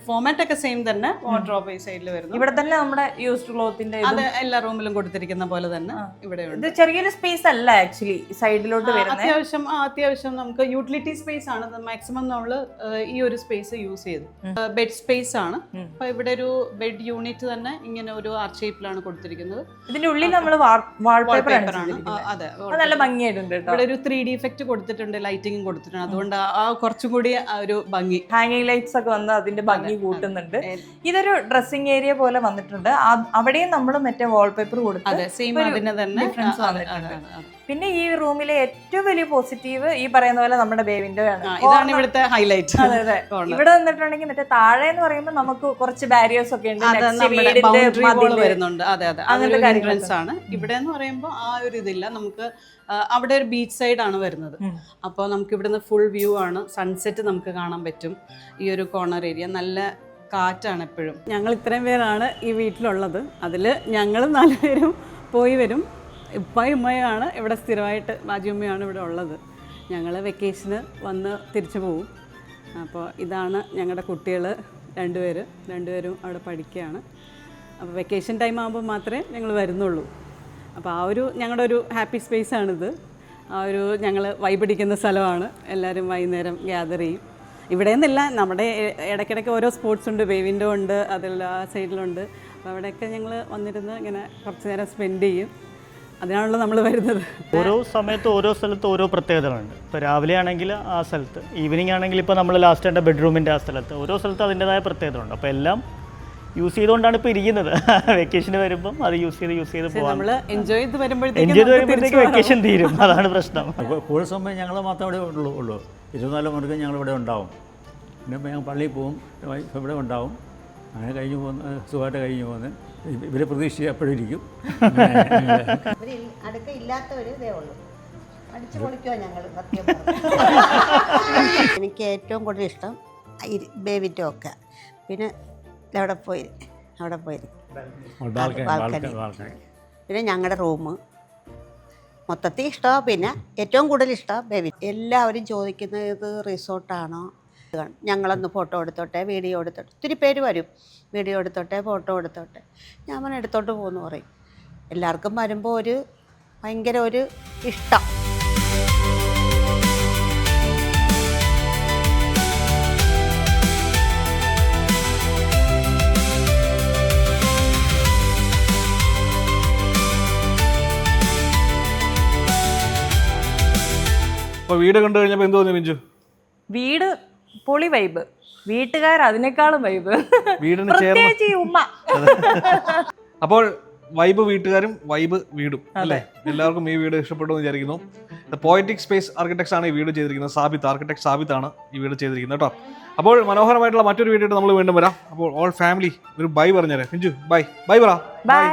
ഫോമാറ്റ് ഒക്കെ സെയിം തന്നെ. വാർഡ്രോബ് ഈ സൈഡിൽ വരുന്നു. ഇവിടെ തന്നെ നമ്മുടെ യൂസ്ഡ് ക്ലോത്തിന്റെ അത് എല്ലാ റൂമിലും കൊടുത്തിരിക്കുന്ന പോലെ തന്നെ ഇവിടെ ഉണ്ട്. ചെറിയൊരു സ്പേസ് അല്ല ആക്ച്വലി സൈഡിലോട്ട് വരുന്നത്. അത്യാവശ്യം നമുക്ക് യൂട്ടിലിറ്റി സ്പേസ് ആണ്. മാക്സിമം നമ്മൾ ഈ ഒരു സ്പേസ് യൂസ് ചെയ്തു. ബെഡ് സ്പേസ് ആണ്. അപ്പൊ ഇവിടെ ഒരു ബെഡ് യൂണിറ്റ് തന്നെ ഇങ്ങനെ ഒരു ആർച്ച് ഷേപ്പിലാണ് കൊടുത്തിരിക്കുന്നത്. ഇതിന്റെ ഉള്ളിൽ നമ്മൾ വാൾപേപ്പർ ആണ്. അതെ, നല്ല ഭംഗിയായിട്ടുണ്ട്. ഇവിടെ ഒരു 3D ഇഫക്റ്റ് കൊടുത്തിട്ടുണ്ട്, ലൈറ്റിംഗ് കൊടുത്തിട്ടുണ്ട്. അതുകൊണ്ട് ആ കുറച്ചും കൂടി ഒരു ഭംഗി, ഹാങ്ങിങ് ലൈറ്റ്സ് ഒക്കെ വന്ന് അതിന്റെ ഭംഗി കൂട്ടുന്നുണ്ട്. ഇതൊരു ഡ്രസ്സിംഗ് ഏരിയ പോലെ വന്നിട്ടുണ്ട്. അവിടെയും നമ്മൾ മറ്റേ വാൾപേപ്പർ കൊടുത്ത് സെയിം അതിന് തന്നെ ഡിഫറൻസ് വന്നിട്ടുണ്ട്. പിന്നെ ഈ റൂമിലെ ഏറ്റവും വലിയ പോസിറ്റീവ് ഈ പറയുന്ന പോലെ നമ്മുടെ ബേ വിൻഡോ ആണ്. ഇതാണ് ഇവിടുത്തെ ഹൈലൈറ്റ്. ഇവിടെ വന്നിട്ടുണ്ടെങ്കിൽ മറ്റേ താഴെ എന്ന് പറയുമ്പോൾ നമുക്ക് കുറച്ച് ബാരിയേഴ്സ് ഒക്കെ ഉണ്ട്, വരുന്നുണ്ട്. അതെ അതെ, അങ്ങനെ എൻട്രൻസ് ആണ്. ഇവിടെ എന്ന് പറയുമ്പോൾ ആ ഒരു ഇതില്ല. നമുക്ക് അവിടെ ഒരു ബീച്ച് സൈഡ് ആണ് വരുന്നത്. അപ്പോൾ നമുക്ക് ഇവിടുന്ന് ഫുൾ വ്യൂ ആണ്, സൺസെറ്റ് നമുക്ക് കാണാൻ പറ്റും. ഈ ഒരു കോർണർ ഏരിയ നല്ല കാറ്റാണ് എപ്പോഴും. ഞങ്ങൾ ഇത്രയും പേരാണ് ഈ വീട്ടിലുള്ളത്. അതിൽ ഞങ്ങൾ 4 പേരും പോയി വരും. ഉപ്പയും ഉമ്മയാണ് ഇവിടെ സ്ഥിരമായിട്ട്, ബാജിയമ്മയാണ് ഇവിടെ ഉള്ളത്. ഞങ്ങൾ വെക്കേഷന് വന്ന് തിരിച്ചു പോവും. അപ്പോൾ ഇതാണ് ഞങ്ങളുടെ കുട്ടികൾ രണ്ടുപേരും അവിടെ പഠിക്കുകയാണ്. അപ്പോൾ വെക്കേഷൻ ടൈം ആകുമ്പോൾ മാത്രമേ ഞങ്ങൾ വരുന്നുള്ളൂ. അപ്പോൾ ആ ഒരു ഞങ്ങളുടെ ഒരു ഹാപ്പി സ്പേസാണിത്. ആ ഒരു ഞങ്ങൾ വൈബടിക്കുന്ന സ്ഥലമാണ്. എല്ലാവരും വൈകുന്നേരം ഗ്യാദർ ചെയ്യും. ഇവിടെ നിന്നല്ല, നമ്മുടെ ഇടയ്ക്കിടയ്ക്ക് ഓരോ സ്പോർട്സ് ഉണ്ട്, വേവിൻ്റെ ഉണ്ട്, അതിൽ ആ സൈഡിലുണ്ട്. അപ്പോൾ അവിടെയൊക്കെ ഞങ്ങൾ വന്നിരുന്ന് ഇങ്ങനെ കുറച്ച് നേരം സ്പെൻഡ് ചെയ്യും. അതിനാണല്ലോ നമ്മൾ വരുന്നത്. ഓരോ സമയത്ത് ഓരോ സ്ഥലത്ത് ഓരോ പ്രത്യേകതകളുണ്ട്. ഇപ്പോൾ രാവിലെ ആണെങ്കിൽ ആ സ്ഥലത്ത്, ഈവനിങ് ആണെങ്കിൽ ഇപ്പോൾ നമ്മൾ ലാസ്റ്റ് എൻ്റെ ബെഡ്റൂമിൻ്റെ ആ സ്ഥലത്ത്, ഓരോ സ്ഥലത്ത് അതിൻ്റെതായ പ്രത്യേകതകളുണ്ട്. അപ്പോൾ എല്ലാം യൂസ് ചെയ്തുകൊണ്ടാണ് ഇപ്പോൾ ഇരിക്കുന്നത്. വെക്കേഷന് വരുമ്പം അത് യൂസ് ചെയ്ത് പോകാം. നമ്മൾ എൻജോയ് ചെയ്ത് എൻജോയ് വരുമ്പോഴത്തേക്ക് വെക്കേഷൻ തീരും. അതാണ് പ്രശ്നം. കൂടുതൽ സമയം ഞങ്ങൾ മാത്രമേ ഇവിടെ ഉള്ളൂ. 24 മണിക്കൂർ ഞങ്ങളിവിടെ ഉണ്ടാവും. പിന്നെ ഞങ്ങൾ പള്ളിയിൽ പോവും, വൈഫ് ഇവിടെ ഉണ്ടാവും. അങ്ങനെ കഴിഞ്ഞ് പോകുന്ന സുഖമായിട്ട് കഴിഞ്ഞ് പോകുന്നത്. ഇവരെ പ്രതീക്ഷിച്ച് എപ്പോഴും ഇരിക്കും. അടുക്ക ഇല്ലാത്തവർ ഇതേ ഉള്ളൂ. അടിച്ചു പൊളിക്കുവാ ഞങ്ങൾ സത്യം. എനിക്ക് ഏറ്റവും കൂടുതൽ ഇഷ്ടം ബേബിൻ്റെ ഒക്കെ. പിന്നെ അവിടെ പോയി ബാൽക്കണി. പിന്നെ ഞങ്ങളുടെ റൂം മൊത്തത്തിൽ ഇഷ്ടമാണ്. പിന്നെ ഏറ്റവും കൂടുതൽ ഇഷ്ടമാണ് ബേബി. എല്ലാവരും ചോദിക്കുന്നത് ഇത് റിസോർട്ടാണോ, ഞങ്ങളൊന്ന് ഫോട്ടോ എടുത്തോട്ടെ, വീഡിയോ എടുത്തോട്ടെ. ഒത്തിരി പേര് വരും, വീഡിയോ എടുത്തോട്ടെ, ഫോട്ടോ എടുത്തോട്ടെ. ഞാൻ എടുത്തോട്ട് പോകുന്നു പറയും. എല്ലാവർക്കും വരുമ്പോൾ ഒരു ഭയങ്കര ഒരു ഇഷ്ടം. അപ്പോൾ വീട് കണ്ടു കഴിഞ്ഞപ്പോൾ എന്ത് തോന്നി മിഞ്ചു? വീട് പൊളി വൈബ്, വീട്ടുകാർ അതിനേക്കാളും വൈബ്, വീടിന് പ്രത്യേകിച്ച് ഈ ഉമ്മ. അപ്പോൾ വൈബ് വീട്ടുകാരും വൈബ് വീടും അല്ലേ? എല്ലാവർക്കും ഈ വീട് ഇഷ്ടപ്പെട്ടു എന്ന് വിചാരിക്കുന്നു. പോയറ്റിക് സ്പേസ് ആർക്കിടെക്ട്സ് ആണ് ഈ വീട് ചെയ്തിരിക്കുന്നത്. ആർക്കിടെക്ട് സാബിത്ത് ആണ് ഈ വീട് ചെയ്തിരിക്കുന്നത് കേട്ടോ. അപ്പോൾ മനോഹരമായിട്ടുള്ള മറ്റൊരു വീഡിയോ നമ്മൾ വീണ്ടും വരാം. അപ്പോൾ ഓൾ ഫാമിലി ഒരു ബൈ പറഞ്ഞേരെ. മിഞ്ചു ബൈ പറ. ബൈ.